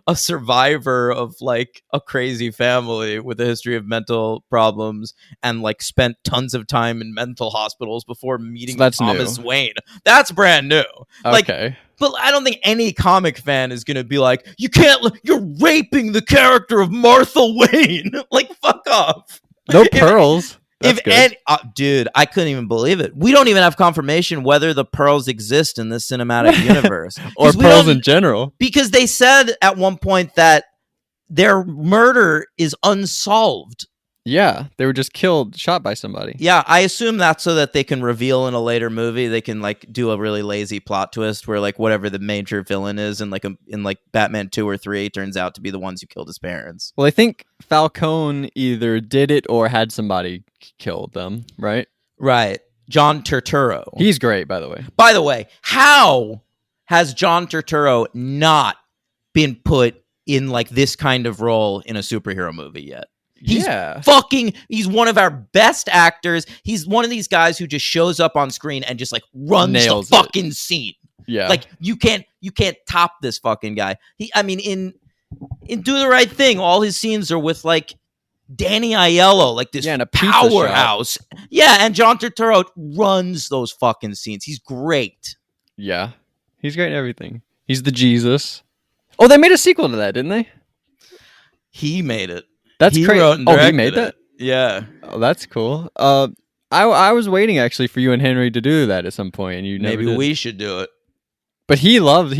a survivor of like a crazy family with a history of mental problems and like spent tons of time in mental hospitals before meeting Thomas Wayne. That's brand new. Okay. But I don't think any comic fan is going to be like, you're raping the character of Martha Wayne. Like, fuck off. No pearls. Dude, I couldn't even believe it. We don't even have confirmation whether the pearls exist in this cinematic universe. Or pearls in general. Because they said at one point that their murder is unsolved. Yeah, they were just shot by somebody. Yeah, I assume that's so that they can reveal in a later movie. They can like do a really lazy plot twist where like whatever the major villain is in like Batman 2 or 3 turns out to be the ones who killed his parents. Well, I think Falcone either did it or had somebody kill them, right? Right. John Turturro. He's great, by the way. By the way, how has John Turturro not been put in like this kind of role in a superhero movie yet? He's he's one of our best actors. He's one of these guys who just shows up on screen and just like runs Nails the fucking scene. Yeah. Like you can't top this fucking guy. In Do the Right Thing, all his scenes are with like Danny Aiello, like this and a pizza powerhouse. Yeah, and John Turturro runs those fucking scenes. He's great. Yeah. He's great in everything. He's the Jesus. Oh, they made a sequel to that, didn't they? He made it. That's He crazy. wrote and Oh, he directed made that? it. Yeah. Oh, that's cool. I was waiting actually for you and Henry to do that at some point, and you never Maybe did. we should do it. But he loves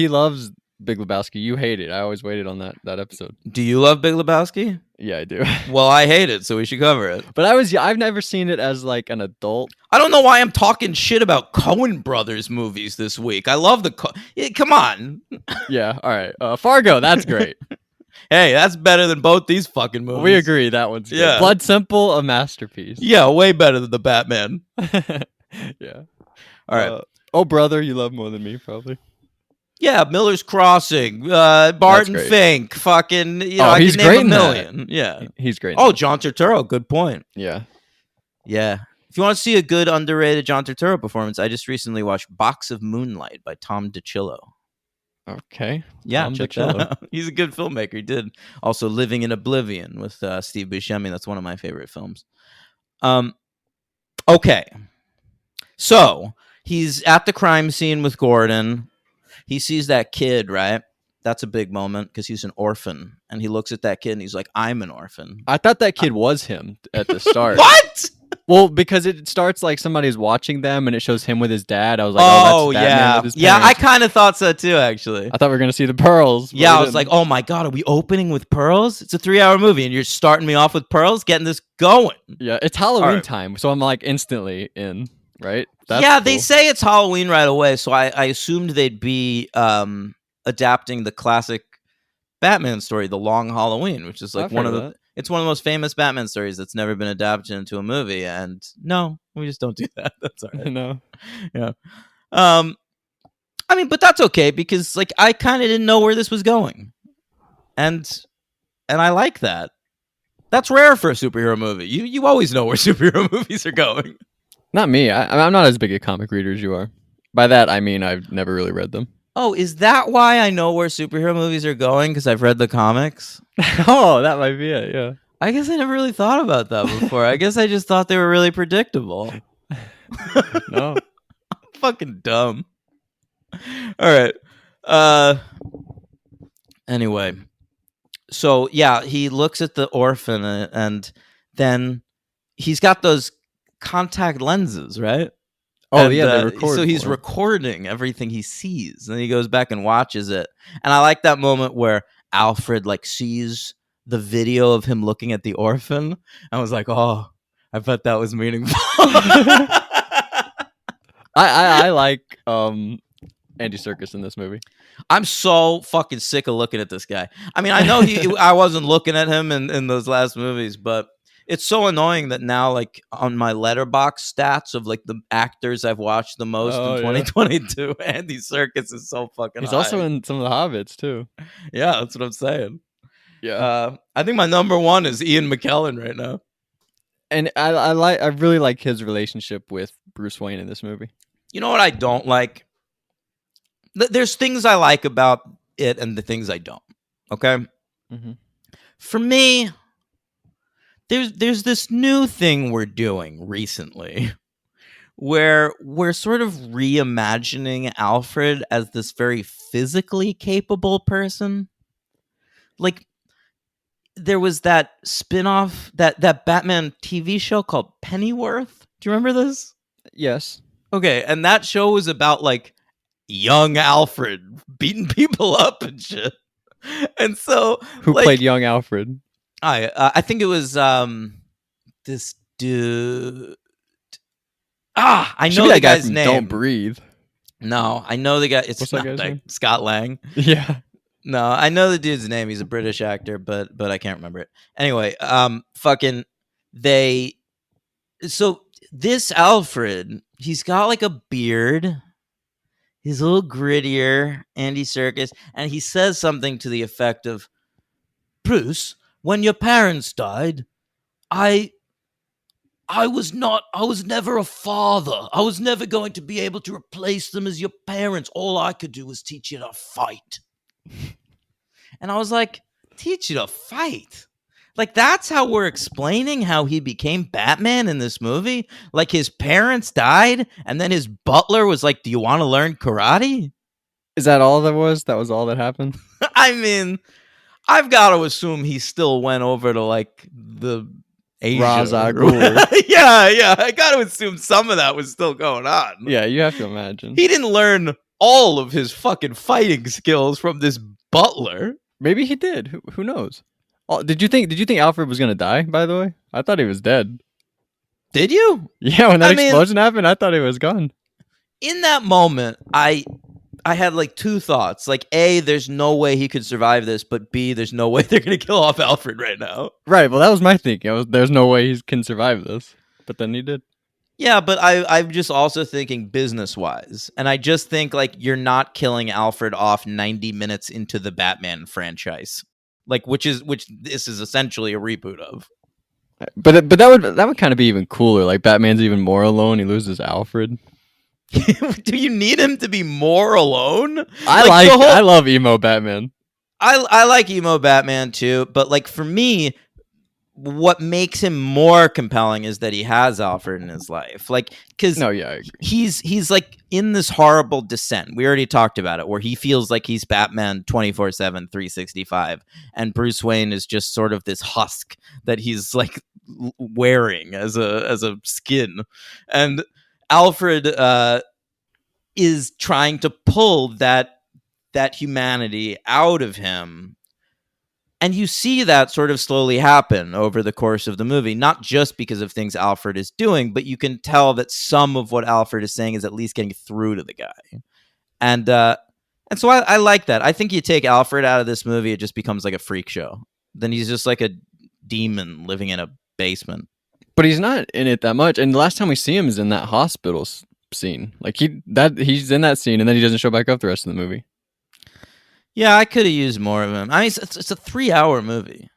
Big Lebowski. You hate it. I always waited on that episode. Do you love Big Lebowski? Yeah, I do. Well, I hate it, so we should cover it. But I've never seen it as like an adult. I don't know why I'm talking shit about Coen Brothers movies this week. I love come on. Yeah, all right. Fargo, that's great. Hey, that's better than both these fucking movies. We agree that one's good. Yeah. Blood Simple, a masterpiece. Yeah, way better than the Batman. Yeah. All right. Oh, brother, you love more than me, probably. Yeah, Miller's Crossing, Barton great. Fink, fucking, I he's can great name in a that. million. Yeah. He's great. Oh, John Turturro, good point. Yeah. Yeah. If you want to see a good underrated John Turturro performance, I just recently watched Box of Moonlight by Tom DiCillo. Okay. Yeah, Tom check DiCillo. that out. He's a good filmmaker. He did also Living in Oblivion with Steve Buscemi. That's one of my favorite films. Okay. So he's at the crime scene with Gordon. He sees that kid, right? That's a big moment because he's an orphan. And he looks at that kid and he's like, I'm an orphan. I thought that kid was him at the start. What? Well, because it starts like somebody's watching them and it shows him with his dad. I was like, oh, that's Batman yeah. with his Yeah, I parents. kind of thought so too, actually. I thought we were going to see the pearls. but Yeah, we I was didn't. like, oh my God, are we opening with pearls? It's a 3-hour movie and you're starting me off with pearls, getting this going. Yeah, it's Halloween Alright. time. So I'm like instantly in, right? They say it's Halloween right away, so I assumed they'd be adapting the classic Batman story, The Long Halloween, which is like I've one heard of of the that. it's one of the most famous Batman stories that's never been adapted into a movie. And no, we just don't do that. That's all right. No. Yeah. I mean, but that's okay because like I kind of didn't know where this was going, and I like that. That's rare for a superhero movie. You always know where superhero movies are going. Not me. I'm not as big a comic reader as you are. By that, I mean I've never really read them. Oh, is that why I know where superhero movies are going? Because I've read the comics? Oh, that might be it, yeah. I guess I never really thought about that before. I guess I just thought they were really predictable. No. Fucking dumb. All right. Anyway. So, yeah, he looks at the orphan and then he's got those contact lenses, right? Oh, And, yeah, they record. So he's for him. recording everything he sees, and he goes back and watches it. And I like that moment where Alfred like sees the video of him looking at the orphan. I was like, oh, I bet that was meaningful. I like Andy Serkis in this movie. I'm so fucking sick of looking at this guy. I mean, I know I wasn't looking at him in those last movies, but it's so annoying that now, like on my Letterboxd stats of like the actors I've watched the most Oh, in yeah. 2022, Andy Serkis is so fucking. He's high. also in some of the Hobbits too. Yeah, that's what I'm saying. Yeah. I think my number one is Ian McKellen right now. And I really like his relationship with Bruce Wayne in this movie. You know what I don't like? There's things I like about it and the things I don't. Okay. Mhm. For me, there's this new thing we're doing recently where we're sort of reimagining Alfred as this very physically capable person. Like there was that spin-off, that Batman TV show called Pennyworth. Do you remember this? Yes. Okay, and that show was about like young Alfred beating people up and shit. And so Who like, played young Alfred? I think it was this dude. I Should know be the that guy guy's from name. Don't Breathe. No, I know the guy. It's What's that not guy's name? Scott Lang. Yeah. No, I know the dude's name. He's a British actor, but I can't remember it. Anyway, fucking they. So this Alfred, he's got like a beard. He's a little grittier, Andy Serkis, and he says something to the effect of, "Bruce, when your parents died, I was never a father. I was never going to be able to replace them as your parents. All I could do was teach you to fight." And I was like, teach you to fight? Like, that's how we're explaining how he became Batman in this movie? Like, his parents died, and then his butler was like, "Do you want to learn karate?" Is that all that was? That was all that happened? I mean, I've got to assume he still went over to, like, the Asia. Ra's al Ghul. Yeah. I got to assume some of that was still going on. Yeah, you have to imagine. He didn't learn all of his fucking fighting skills from this butler. Maybe he did. Who knows? Oh, did you think Alfred was gonna die? By the way, I thought he was dead. Did you? Yeah, when that I mean- explosion happened, I thought he was gone. In that moment, I had like two thoughts. Like, A, there's no way he could survive this, but B, there's no way they're gonna kill off Alfred right now. Right. Well, that was my thinking. There's no way he can survive this, but then he did. Yeah, but I'm just also thinking business-wise. And I just think, like, you're not killing Alfred off 90 minutes into the Batman franchise. Like, which this is essentially a reboot of. But that would kind of be even cooler. Like Batman's even more alone. He loses Alfred. Do you need him to be more alone? I love emo Batman. I like emo Batman too, but like for me, what makes him more compelling is that he has Alfred in his life. Like, because No, yeah, I agree. he's like in this horrible descent. We already talked about it, where he feels like he's Batman 24/7, 365, and Bruce Wayne is just sort of this husk that he's like wearing as a skin, and Alfred is trying to pull that humanity out of him. And you see that sort of slowly happen over the course of the movie, not just because of things Alfred is doing, but you can tell that some of what Alfred is saying is at least getting through to the guy. And so I like that. I think you take Alfred out of this movie, it just becomes like a freak show. Then he's just like a demon living in a basement. But he's not in it that much. And the last time we see him is in that hospital scene. Like he's in that scene, and then he doesn't show back up the rest of the movie. Yeah, I could have used more of him. I mean, it's a 3-hour movie.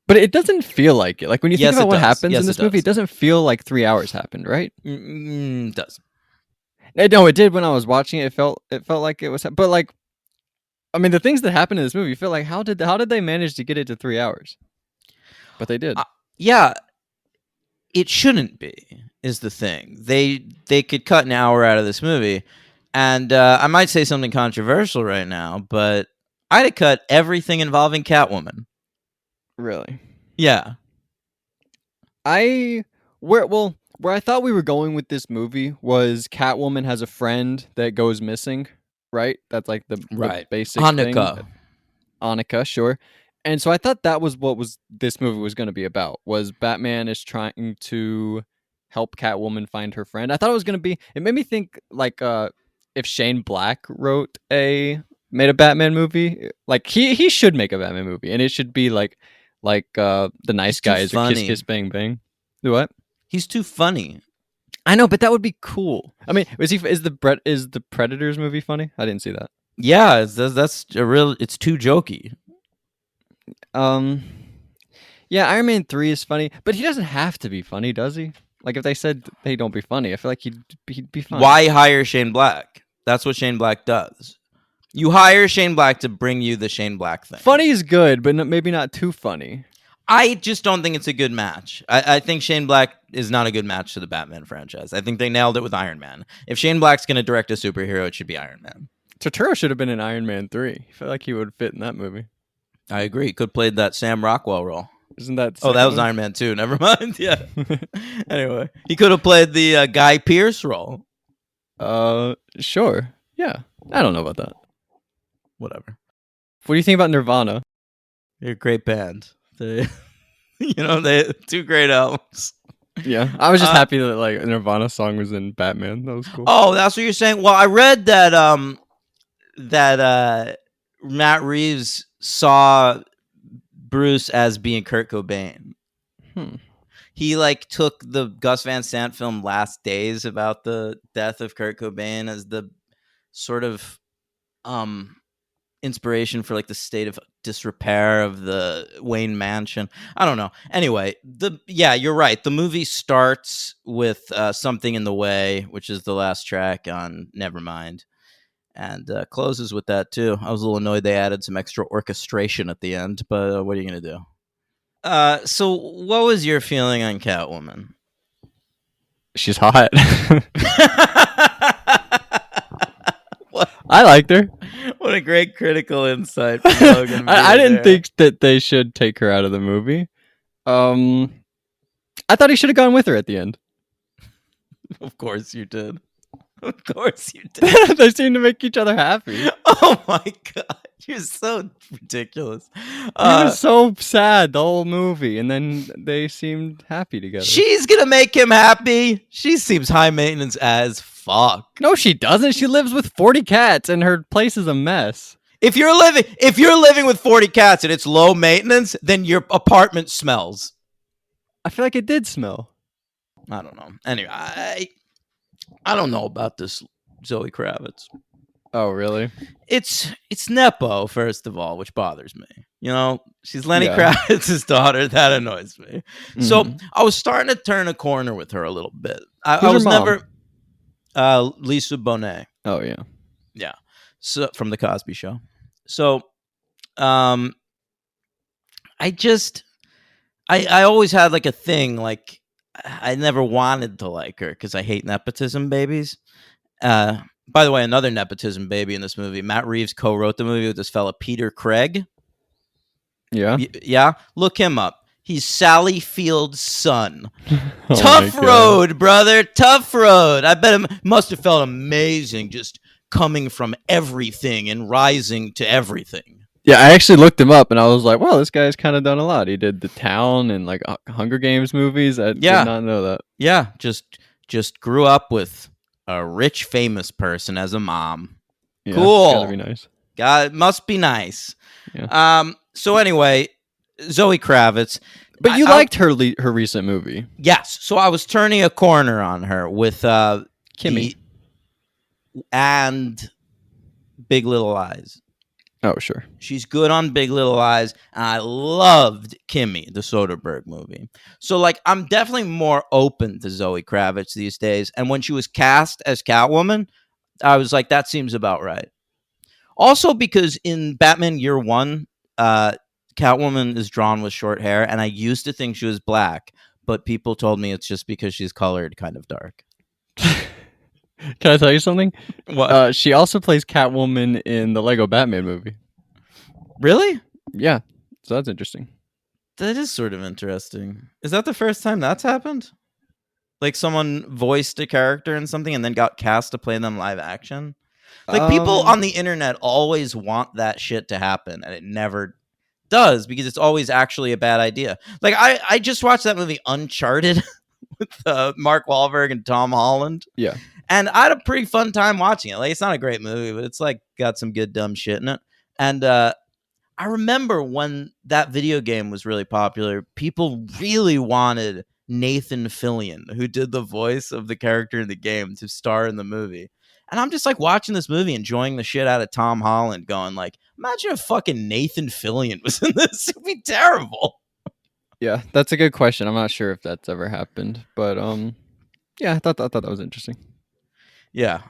But it doesn't feel like it. Like when you Yes, think about it what does. happens Yes, in this it movie, does. it doesn't feel like 3 hours happened, right? It does. No, it did when I was watching it. It felt like it was. But like, I mean, the things that happened in this movie, you feel like how did they manage to get it to 3 hours? But they did. Yeah, it shouldn't be, is the thing. They could cut an hour out of this movie, and I might say something controversial right now, but I'd have cut everything involving Catwoman. Really? Yeah. Where I thought we were going with this movie was Catwoman has a friend that goes missing, right? That's like the basic Annika. thing. Annika, sure. And so I thought that was what this movie was going to be about. Was Batman is trying to help Catwoman find her friend. I thought it was going to be. It made me think like if Shane Black made a Batman movie, like he should make a Batman movie, and it should be like the Nice He's too Guys or Kiss funny. Kiss Bang Bang. Do what? He's too funny. I know, but that would be cool. I mean, is the Predators movie funny? I didn't see that. Yeah, it's too jokey. Yeah, Iron Man 3 is funny, but he doesn't have to be funny, does he? Like if they said they don't be funny, I feel like he'd be funny. Why hire Shane Black? That's what Shane Black does. You hire Shane Black to bring you the Shane Black thing. Funny is good, but maybe not too funny. I just don't think it's a good match. I think Shane Black is not a good match to the Batman franchise. I think they nailed it with Iron Man. If Shane Black's going to direct a superhero, it should be Iron Man. Turturro should have been in Iron Man 3. I feel like he would fit in that movie. I agree. Could have played that Sam Rockwell role. Isn't that? Oh, that was Iron Man 2. Never mind. Yeah. Anyway, he could have played the Guy Pearce role. Sure. Yeah. I don't know about that. Whatever. What do you think about Nirvana? They're a great band. They two great albums. Yeah, I was just happy that like a Nirvana song was in Batman. That was cool. Oh, that's what you're saying. Well, I read that Matt Reeves saw Bruce as being Kurt Cobain. he like took the Gus Van Sant film Last Days about the death of Kurt Cobain as the sort of inspiration for like the state of disrepair of the Wayne Mansion. I don't know. Anyway, you're right. The movie starts with Something in the Way, which is the last track on Nevermind, and closes with that too. I was a little annoyed they added some extra orchestration at the end, but what are you gonna do? So what was your feeling on Catwoman? She's hot. What? I liked her. What a great critical insight from Logan. I didn't there. think that they should take her out of the movie. I thought he should have gone with her at the end. Of course you did. Of course you did. They seem to make each other happy. Oh my god, you're so ridiculous. He was so sad the whole movie, and then they seemed happy together. She's gonna make him happy. She seems high maintenance as fuck. No, she doesn't. She lives with 40 cats, and her place is a mess. If you're living with 40 cats and it's low maintenance, then your apartment smells. I feel like it did smell. I don't know. Anyway, I don't know about this Zoe Kravitz. Oh, really? It's Nepo, first of all, which bothers me. You know, she's Lenny Yeah. Kravitz's daughter. That annoys me. So I was starting to turn a corner with her a little bit. I Who's was her mom? never Lisa Bonet. Oh, yeah. Yeah. So from the Cosby Show. So, I always had like a thing, like I never wanted to like her because I hate nepotism babies. By the way, another nepotism baby in this movie. Matt Reeves co-wrote the movie with this fella Peter Craig. Yeah? Yeah, look him up. He's Sally Field's son. Oh Tough my God. road, brother. Tough road. I bet it must have felt amazing just coming from everything and rising to everything. Yeah, I actually looked him up, and I was like, wow, this guy's kind of done a lot. He did The Town and like Hunger Games movies. I did not know that. Yeah, just grew up with a rich, famous person as a mom. Yeah, Cool. Gotta be nice. God, it must be nice. Yeah. So anyway, Zoe Kravitz. But you I- liked her recent movie. Yes. So I was turning a corner on her with Kimmy. and Big Little Lies. Oh, sure. She's good on Big Little Lies, and I loved Kimmy, the Soderbergh movie. So, like, I'm definitely more open to Zoe Kravitz these days. And when she was cast as Catwoman, I was like, that seems about right. Also, because in Batman Year One, Catwoman is drawn with short hair, and I used to think she was black, but people told me it's just because she's colored kind of dark. Can I tell you something? What? She also plays Catwoman in the Lego Batman movie. Really? Yeah. So that's interesting. That is sort of interesting. Is that the first time that's happened? Like someone voiced a character in something and then got cast to play them live action? Like people on the internet always want that shit to happen and it never does because it's always actually a bad idea. Like I just watched that movie Uncharted with Mark Wahlberg and Tom Holland. Yeah. And I had a pretty fun time watching it. Like it's not a great movie, but it's like got some good dumb shit in it. And I remember when that video game was really popular, people really wanted Nathan Fillion, who did the voice of the character in the game, to star in the movie. And I'm just like watching this movie, enjoying the shit out of Tom Holland, going like, imagine if fucking Nathan Fillion was in this. It'd be terrible. Yeah, that's a good question. I'm not sure if that's ever happened, but yeah, I thought that was interesting. Yeah.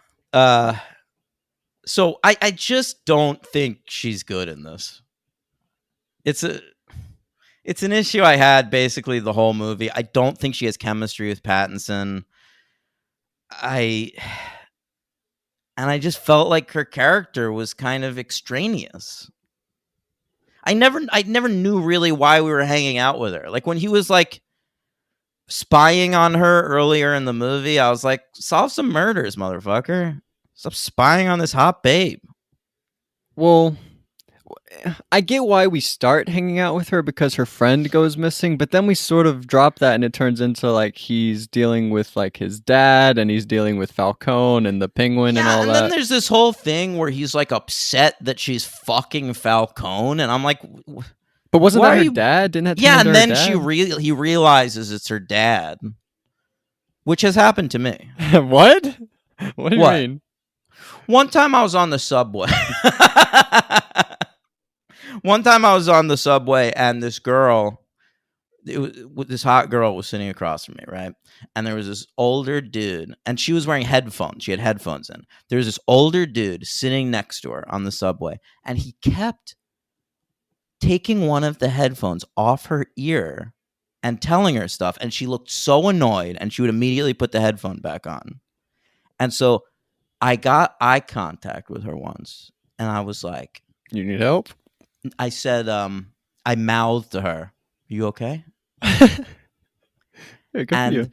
So I just don't think she's good in this. It's an issue I had basically the whole movie. I don't think she has chemistry with Pattinson. And I just felt like her character was kind of extraneous. I never knew really why we were hanging out with her. Like when he was like spying on her earlier in the movie, I was like, solve some murders, motherfucker. Stop spying on this hot babe. Well, I get why we start hanging out with her because her friend goes missing, but then we sort of drop that and it turns into like he's dealing with like his dad and he's dealing with Falcone and the penguin and all and that. then there's this whole thing where he's like upset that she's fucking Falcone, and I'm like, But wasn't Why that are her you- dad? Didn't that turn Yeah, into and her then dad? he realizes it's her dad, which has happened to me. What? What do you What? mean? One time I was on the subway. One time I was on the subway and this girl, this hot girl was sitting across from me, right? And there was this older dude, and she was wearing headphones. She had headphones in. There was this older dude sitting next to her on the subway, and he kept taking one of the headphones off her ear and telling her stuff. And she looked so annoyed, and she would immediately put the headphone back on. And so I got eye contact with her once, and I was like, You need help? I said, I mouthed to her, "You okay?" Hey, good for you.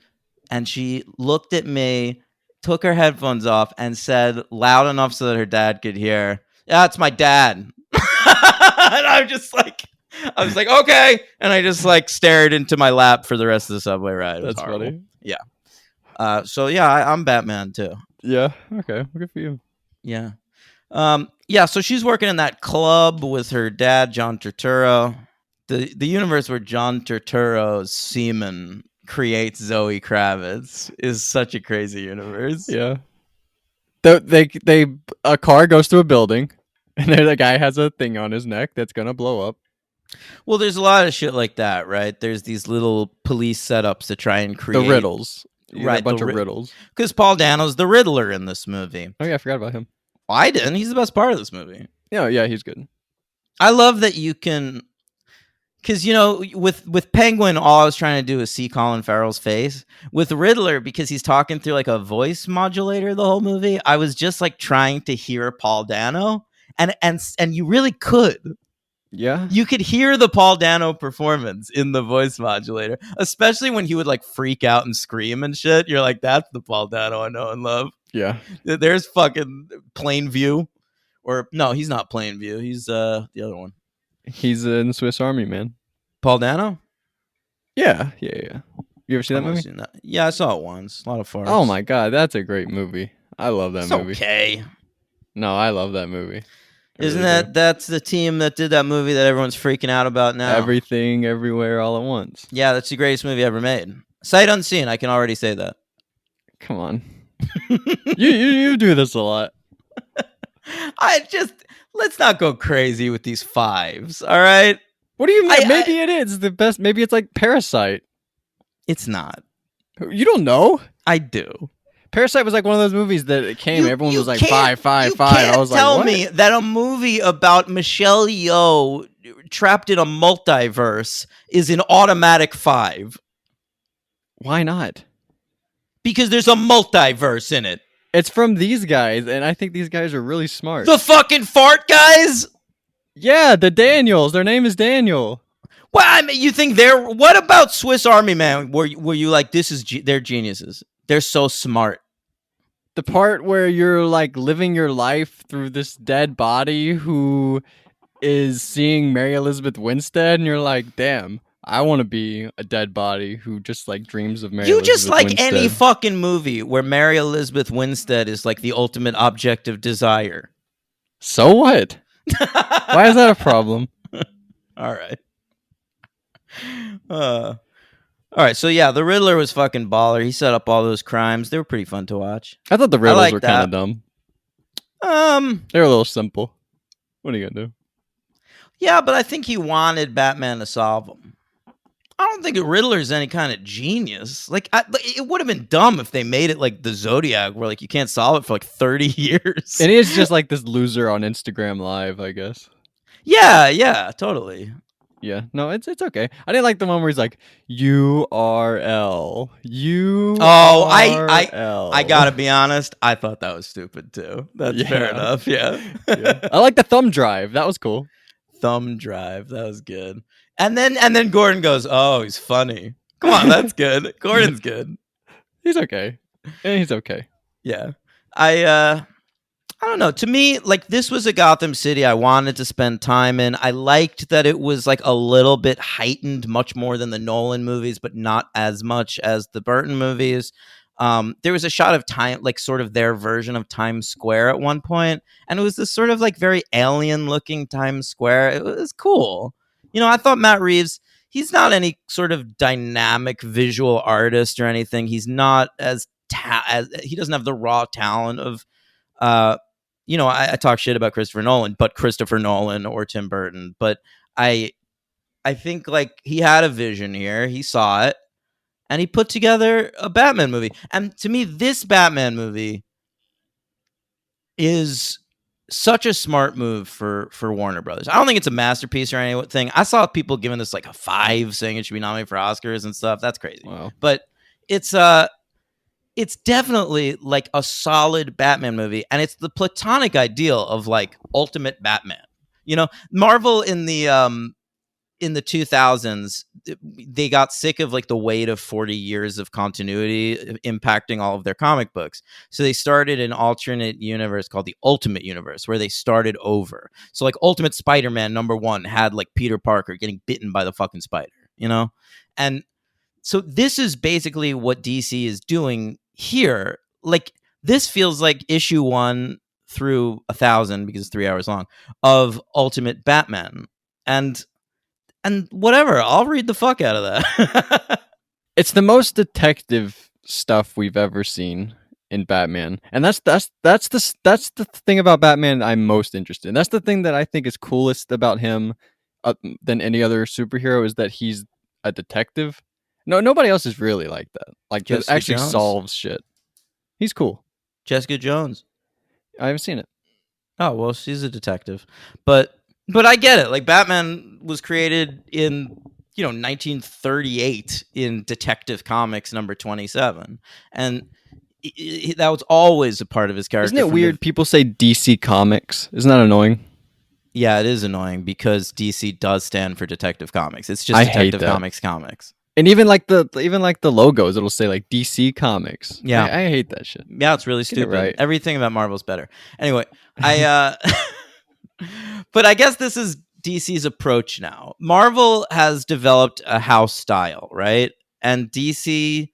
And she looked at me, took her headphones off, and said loud enough so that her dad could hear, "Yeah, it's my dad." And I was like, okay. And I just like stared into my lap for the rest of the subway ride. It was That's horrible. funny. So yeah, I'm Batman too. Yeah. Okay. Well, good for you. Yeah. Yeah, so she's working in that club with her dad, John Turturro. The universe where John Turturro's semen creates Zoe Kravitz is such a crazy universe. Yeah. A car goes to a building, and there the guy has a thing on his neck that's gonna blow up. Well, there's a lot of shit like that, right? There's these little police setups to try and create The riddles. You got Right, a bunch the of ri- riddles. because Paul Dano's the Riddler in this movie. Oh yeah, I forgot about him. I didn't. He's the best part of this movie. Yeah, he's good. I love that you can, because with Penguin, all I was trying to do is see Colin Farrell's face. With Riddler, because he's talking through like a voice modulator the whole movie, I was just like trying to hear Paul Dano, and you really could. Yeah. You could hear the Paul Dano performance in the voice modulator, especially when he would like freak out and scream and shit. You're like, that's the Paul Dano I know and love. Yeah. There's fucking Plainview, or no, he's not Plainview. He's the other one. He's in the Swiss Army Man. Paul Dano. Yeah. You ever see that I've only movie? seen that. Yeah, I saw it once. A lot of farts. Oh my god, that's a great movie. I love that It's movie. okay. No, I love that movie. I Isn't really do. that's the team that did that movie that everyone's freaking out about now? Everything, everywhere, all at once? Yeah, that's the greatest movie ever made. Sight unseen. I can already say that. Come on, you do this a lot. Let's not go crazy with these fives. All right, What do you mean? I- Maybe it is the best. Maybe it's like Parasite. it's not. You don't know. I do. Parasite was like one of those movies that it came. Everyone You was like can't- five. You I can't was like, tell what? me that a movie about Michelle Yeoh trapped in a multiverse is an automatic 5 Why not? because there's a multiverse in it. It's from these guys, and I think these guys are really smart. The fucking fart guys. Yeah, the Daniels. Their name is Daniel. Well, I mean, you think they're? What about Swiss Army Man? Were you like, they're geniuses? They're so smart. The part where you're like living your life through this dead body who is seeing Mary Elizabeth Winstead, and you're like, damn, I want to be a dead body who just like dreams of Mary You Elizabeth just like Winstead. any fucking movie where Mary Elizabeth Winstead is like the ultimate object of desire. So what? Why is that a problem? All right. All right. So yeah, the Riddler was fucking baller. He set up all those crimes. They were pretty fun to watch. I thought the riddles like were kind that. of dumb. Um. They were a little simple. What are you gonna do? Yeah, but I think he wanted Batman to solve them. I don't think the Riddler's any kind of genius. Like, it would have been dumb if they made it like the Zodiac, where like you can't solve it for like 30 years. And he is just like this loser on Instagram Live, I guess. Yeah, totally. Yeah, no, it's okay. I didn't like the one where he's like URL. Oh, URL. I gotta be honest. I thought that was stupid too. That's fair Yeah. enough. Yeah. Yeah. I like the thumb drive. That was cool. Thumb drive. That was good. And then Gordon goes, "Oh, he's funny." Come on, that's good. Gordon's good. He's okay. And he's okay. Yeah. I don't know. To me, like, this was a Gotham City I wanted to spend time in. I liked that it was like a little bit heightened, much more than the Nolan movies, but not as much as the Burton movies. There was a shot of time, like sort of their version of Times Square at one point, and it was this sort of like very alien looking Times Square. It was cool. I thought Matt Reeves, he's not any sort of dynamic visual artist or anything. He's not as he doesn't have the raw talent of I talk shit about Christopher Nolan, but Christopher Nolan or Tim Burton, but I think like he had a vision here. He saw it and he put together a Batman movie. And to me, this Batman movie is such a smart move for Warner Brothers. I don't think it's a masterpiece or anything. I saw people giving this like a 5, saying it should be nominated for Oscars and stuff. That's crazy. Wow. But it's definitely like a solid Batman movie, and it's the platonic ideal of like ultimate Batman. Marvel in the 2000s, they got sick of like the weight of 40 years of continuity impacting all of their comic books. So they started an alternate universe called the Ultimate Universe, where they started over. So like Ultimate Spider-Man #1 had like Peter Parker getting bitten by the fucking spider, And so this is basically what DC is doing here. Like this feels like issue 1 through 1,000, because it's 3 hours long, of Ultimate Batman. And whatever, I'll read the fuck out of that. It's the most detective stuff we've ever seen in Batman, and that's the thing about Batman I'm most interested in. That's the thing that I think is coolest about him than any other superhero, is that he's a detective. No, nobody else is really like that. Like that actually solves shit. He's cool. Jessica Jones. I haven't seen it. Oh well, she's a detective, but I get it. Like Batman was created in 1938 in Detective Comics #27, and that was always a part of his character. Isn't it weird? People say DC Comics. Isn't that annoying? Yeah, it is annoying because DC does stand for Detective Comics. It's just Detective Comics. And even like the logos, it'll say like DC Comics. Yeah, I hate that shit. Yeah, it's really stupid. Right. Everything about Marvel's better. Anyway, but I guess this is DC's approach now. Marvel has developed a house style, right? And DC,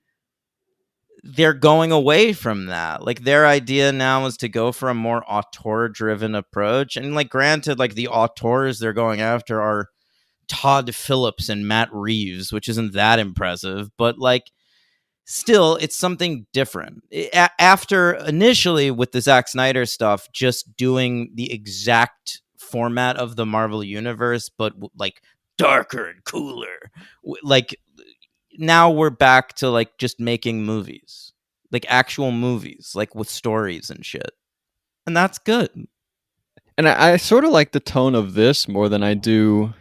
they're going away from that. Like their idea now is to go for a more auteur-driven approach. And like granted, like the auteurs they're going after are Todd Phillips and Matt Reeves, which isn't that impressive, but like still it's something different. After initially with the Zack Snyder stuff, just doing the exact format of the Marvel universe, but like darker and cooler. Like now we're back to like just making movies, like actual movies, like with stories and shit. And that's good. And I sort of like the tone of this more than I do.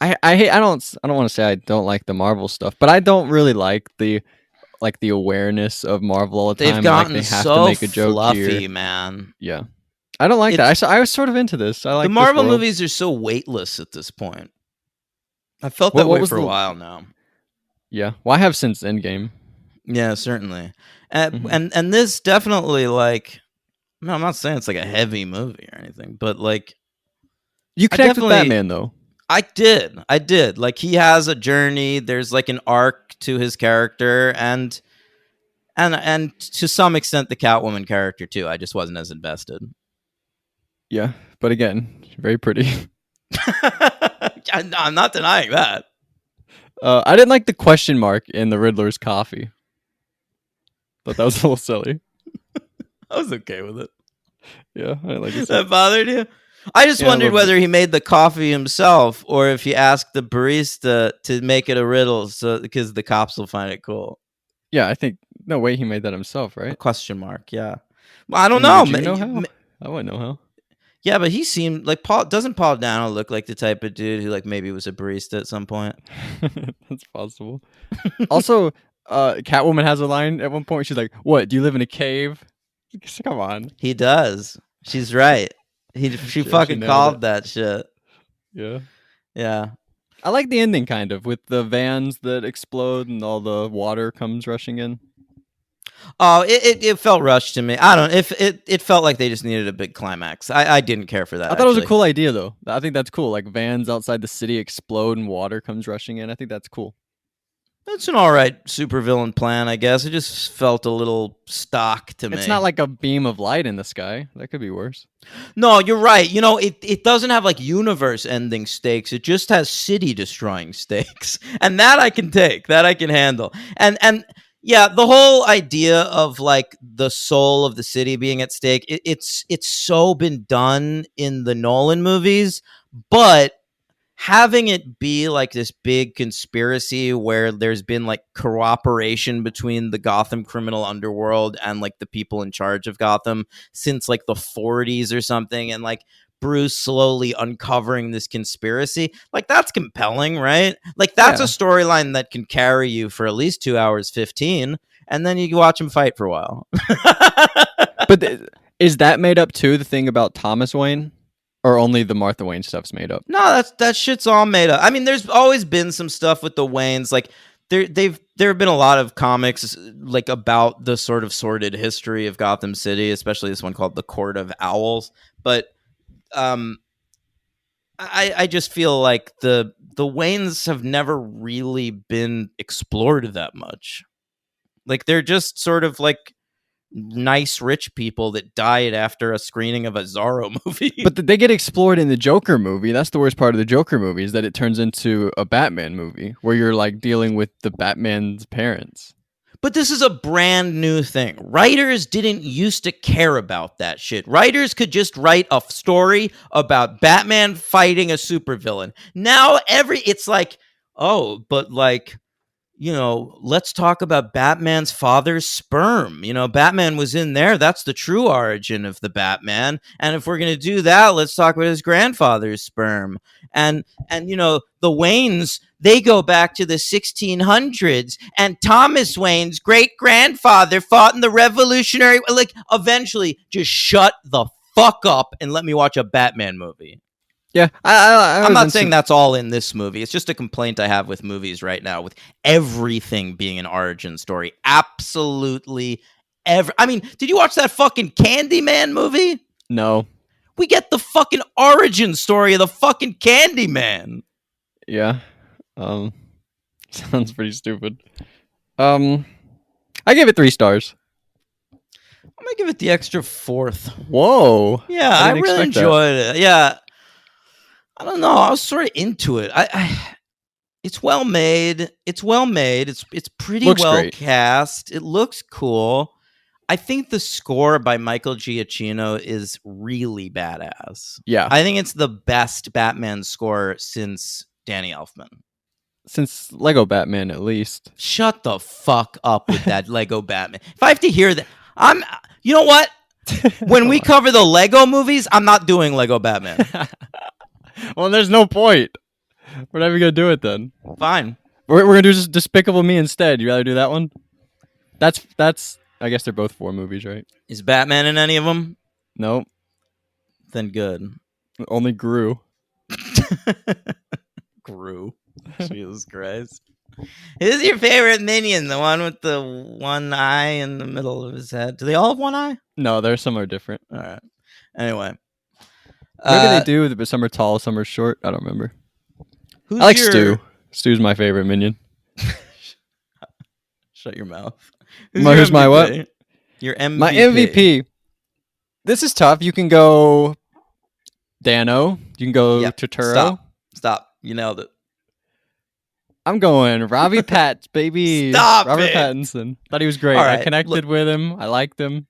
I don't want to say I don't like the Marvel stuff, but I don't really like the awareness of Marvel all the time. They've gotten like they have so to make a joke fluffy, here. man. Yeah, I don't like that. I was sort of into this. I like the Marvel movies are so weightless at this point. I felt that way for a while now. Yeah, well, I have since Endgame. Yeah, certainly, and this definitely like. No, I'm not saying it's like a heavy movie or anything, but like you connect with Batman though. I did. Like he has a journey. There's like an arc to his character, and to some extent the Catwoman character too. I just wasn't as invested. Yeah, but again, very pretty. I'm not denying that. I didn't like the question mark in the Riddler's coffee. Thought that was a little silly. I was okay with it. Yeah, I like it. That bothered you? I just wondered whether he made the coffee himself or if he asked the barista to make it a riddle, so because the cops will find it cool. Yeah, I think no way he made that himself, right? A question mark. Yeah. Well, I don't know. You know how? I wouldn't know how. Yeah, but he seemed like Paul. Doesn't Paul Dano look like the type of dude who like maybe was a barista at some point? That's possible. Also, Catwoman has a line at one point. She's like, "What? Do you live in a cave?" Come on. He does. She's right. She fucking called that shit. Yeah. Yeah. I like the ending kind of with the vans that explode and all the water comes rushing in. Oh, it felt rushed to me. I don't. If it felt like they just needed a big climax. I didn't care for that. I thought it was a cool idea though. I think that's cool. Like vans outside the city explode and water comes rushing in. I think that's cool. That's an all right supervillain plan, I guess. It just felt a little stock to me. It's not like a beam of light in the sky. That could be worse. No, you're right. You know, it doesn't have like universe ending stakes. It just has city destroying stakes. And that I can take. That I can handle. And yeah, the whole idea of like the soul of the city being at stake, it's so been done in the Nolan movies, but having it be like this big conspiracy where there's been like cooperation between the Gotham criminal underworld and like the people in charge of Gotham since like the 40s or something, and like Bruce slowly uncovering this conspiracy, like that's compelling, right? Like that's Yeah. a storyline that can carry you for at least 2 hours 15, and then you can watch him fight for a while. But is that made up too? The thing about Thomas Wayne, or only the Martha Wayne stuff's made up? No, that shit's all made up. I mean, there's always been some stuff with the Waynes. Like there have been a lot of comics like about the sort of sordid history of Gotham City, especially this one called The Court of Owls. But I just feel like the Waynes have never really been explored that much. Like they're just sort of like nice rich people that died after a screening of a Zorro movie. But they get explored in the Joker movie. That's the worst part of the Joker movie, is that it turns into a Batman movie where you're like dealing with the Batman's parents. But this is a brand new thing. Writers didn't used to care about that shit. Writers could just write a story about Batman fighting a supervillain. Now it's like, oh, but like, you know, let's talk about Batman's father's sperm. You know, Batman was in there. That's the true origin of the Batman. And if we're going to do that, let's talk about his grandfather's sperm. And you know, the Waynes, they go back to the 1600s, and Thomas Wayne's great-grandfather fought in the Revolutionary, like eventually just shut the fuck up and let me watch a Batman movie. Yeah, I'm not saying that's all in this movie. It's just a complaint I have with movies right now, with everything being an origin story. Absolutely I mean, did you watch that fucking Candyman movie? No. We get the fucking origin story of the fucking Candyman. Yeah. Sounds pretty stupid. I gave it 3 stars. I'm gonna give it the extra 4th. Whoa. Yeah, I didn't really expect that. enjoyed it. Yeah. I don't know. I was sort of into it. It's well made. It's well made. It's pretty Looks well great. cast. It looks cool. I think the score by Michael Giacchino is really badass. Yeah. I think it's the best Batman score since Danny Elfman. Since Lego Batman, at least. Shut the fuck up with that Lego Batman. If I have to hear that, you know what? When we cover the Lego movies, I'm not doing Lego Batman. Well, there's no point. We're never gonna do it then. Fine. We're gonna do Despicable Me instead. You rather do that one? That's. I guess they're both 4 movies, right? Is Batman in any of them? No, Then good. only Gru. Gru. Jesus Christ. Who's your favorite minion? The one with the one eye in the middle of his head? Do they all have one eye? No, some are different. All right. Anyway. Maybe they do, but some are tall, some are short. I don't remember. Who's I like your... Stu. Stu's my favorite minion. Shut your mouth. Who's my what? MVP? Your MVP. My MVP. This is tough. You can go Dano. You can go Yep. Totoro. Stop. You nailed it. I'm going Robbie Pat, baby. Stop Robert it. Pattinson. Thought he was great. All I right, connected look- with him. I liked him.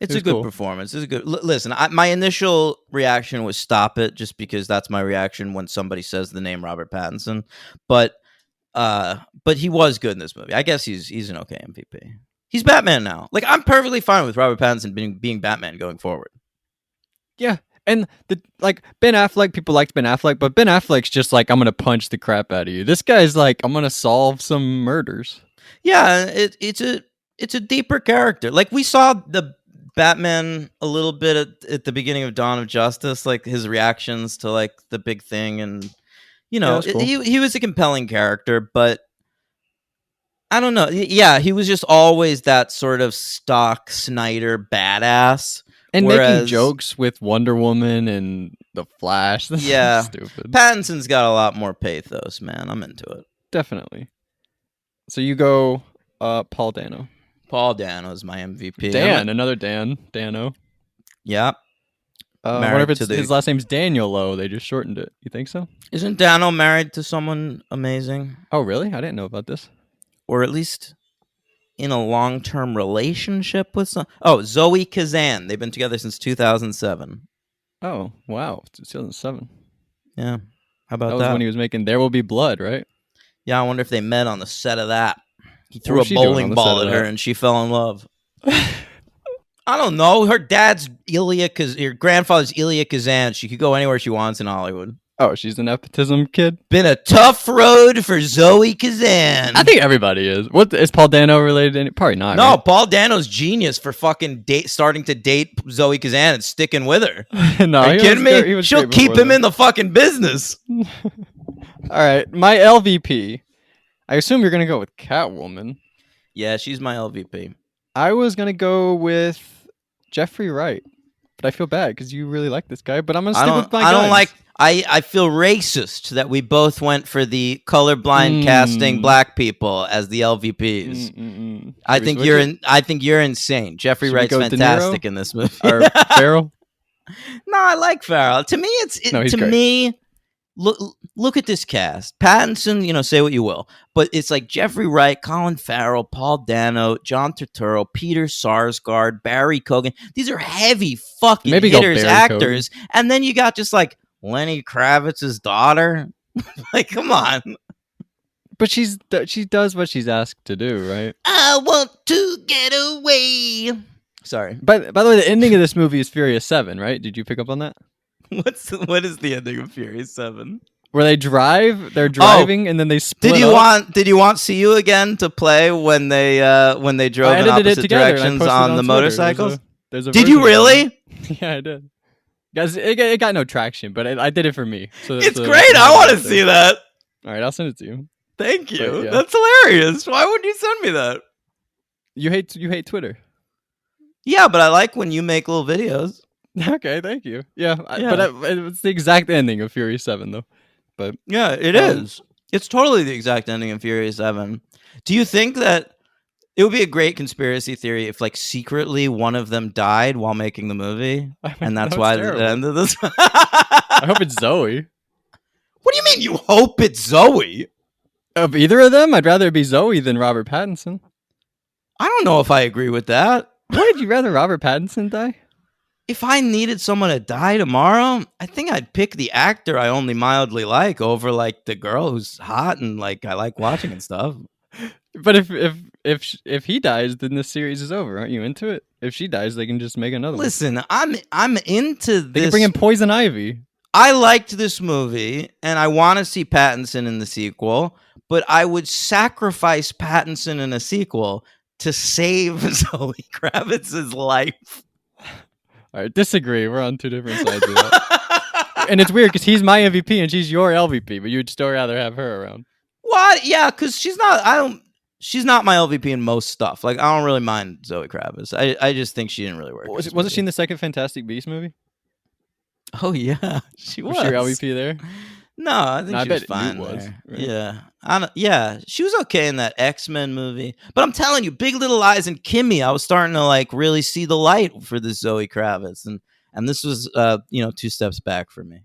It's It a was good cool. performance. It's a good. Listen, my initial reaction was stop it, just because that's my reaction when somebody says the name Robert Pattinson. But he was good in this movie. I guess he's an okay MVP. He's Batman now. Like, I'm perfectly fine with Robert Pattinson being Batman going forward. Yeah. And Ben Affleck, people liked Ben Affleck, but Ben Affleck's just like, I'm gonna punch the crap out of you. This guy's like, I'm gonna solve some murders. Yeah, it's a deeper character. Like, we saw the Batman a little bit at the beginning of Dawn of Justice, like his reactions to like the big thing, and you know, that's cool. he was a compelling character, but I don't know. Yeah, he was just always that sort of stock Snyder badass. And making Whereas- jokes with Wonder Woman and the Flash. This is Yeah. stupid. Pattinson's got a lot more pathos, man. I'm into it. Definitely. So you go Paul Dano. Paul Dano is my MVP. Another Dano. Yeah. I wonder if his last name's Daniel Lowe. They just shortened it. You think so? Isn't Dano married to someone amazing? Oh, really? I didn't know about this. Or at least in a long-term relationship with some... Oh, Zoe Kazan. They've been together since 2007. Oh, wow. 2007. Yeah. How about That that? was when he was making There Will Be Blood, right? Yeah, I wonder if they met on the set of that. He What threw a was she doing on bowling the ball set at of her that? and she fell in love. I don't know. Her dad's your grandfather's Ilya Kazan. She could go anywhere she wants in Hollywood. Oh, she's a nepotism kid? Been a tough road for Zoe Kazan. I think everybody is. What is Paul Dano related to probably not. No, Paul Dano's genius for fucking starting to date Zoe Kazan and sticking with her. Right? No, Are you kidding me? She'll keep him in the fucking business. All right, my LVP. I assume you're gonna go with Catwoman. Yeah, she's my LVP. I was gonna go with Jeffrey Wright, but I feel bad because you really like this guy. But I'm gonna stick with my I don't guns. like. I feel racist that we both went for the colorblind casting black people as the LVPs. I think you're insane. Jeffrey Should we Wright's go with De fantastic Niro? in this movie. Or Farrell. No, I like Farrell. To me, No, he's great. me. Look at this cast. Pattinson, say what you will, but it's like Jeffrey Wright, Colin Farrell, Paul Dano, John Turturro, Peter Sarsgaard, Barry Keoghan. These are heavy fucking Maybe go hitters, Barry actors, and then you got just like Lenny Kravitz's daughter. Like, come on. But she does what she's asked to do, right? I want to get away. Sorry. By the way, the ending of this movie is Furious 7, right? Did you pick up on that? What is the ending of Furious 7? Where they're driving and then they split Did you want See You Again to play when they drove in opposite directions on the motorcycles? There's a Did you really? Yeah, I did. Guys, it got no traction, but I did it for me. So It's great. I want to see that. All right, I'll send it to you. Thank you. But, yeah. That's hilarious. Why would you send me that? You hate Twitter. Yeah, but I like when you make little videos. Okay, thank you. Yeah, Yeah. but it's the exact ending of Furious 7, though. But Yeah, it is. It's totally the exact ending of Furious 7. Do you think that it would be a great conspiracy theory if, like, secretly one of them died while making the movie, and that's why the end of this? I hope it's Zoe. What do you mean? You hope it's Zoe? Of either of them, I'd rather it be Zoe than Robert Pattinson. I don't know if I agree with that. Why would you rather Robert Pattinson die? If I needed someone to die tomorrow, I think I'd pick the actor I only mildly like over like the girl who's hot and like I like watching and stuff. But if he dies, then the series is over. Aren't you into it? If she dies, they can just make another Listen, I'm into one. They this. can bring in Poison Ivy. I liked this movie and I want to see Pattinson in the sequel, but I would sacrifice Pattinson in a sequel to save Zoe Kravitz's life. All right, disagree. We're on two different sides of that. And it's weird because he's my MVP and she's your LVP, but you'd still rather have her around. What? Yeah, because she's not my LVP in most stuff. Like, I don't really mind Zoe Kravitz. I just think she didn't really work. Wasn't she in the second Fantastic Beasts movie? Oh yeah, she was. Was she your LVP there? No, I think No, I she was bet fine. Newt was, There. right? Yeah, she was okay in that X-Men movie. But I'm telling you, Big Little Lies and Kimmy, I was starting to like really see the light for this Zoe Kravitz, and this was 2 steps back for me.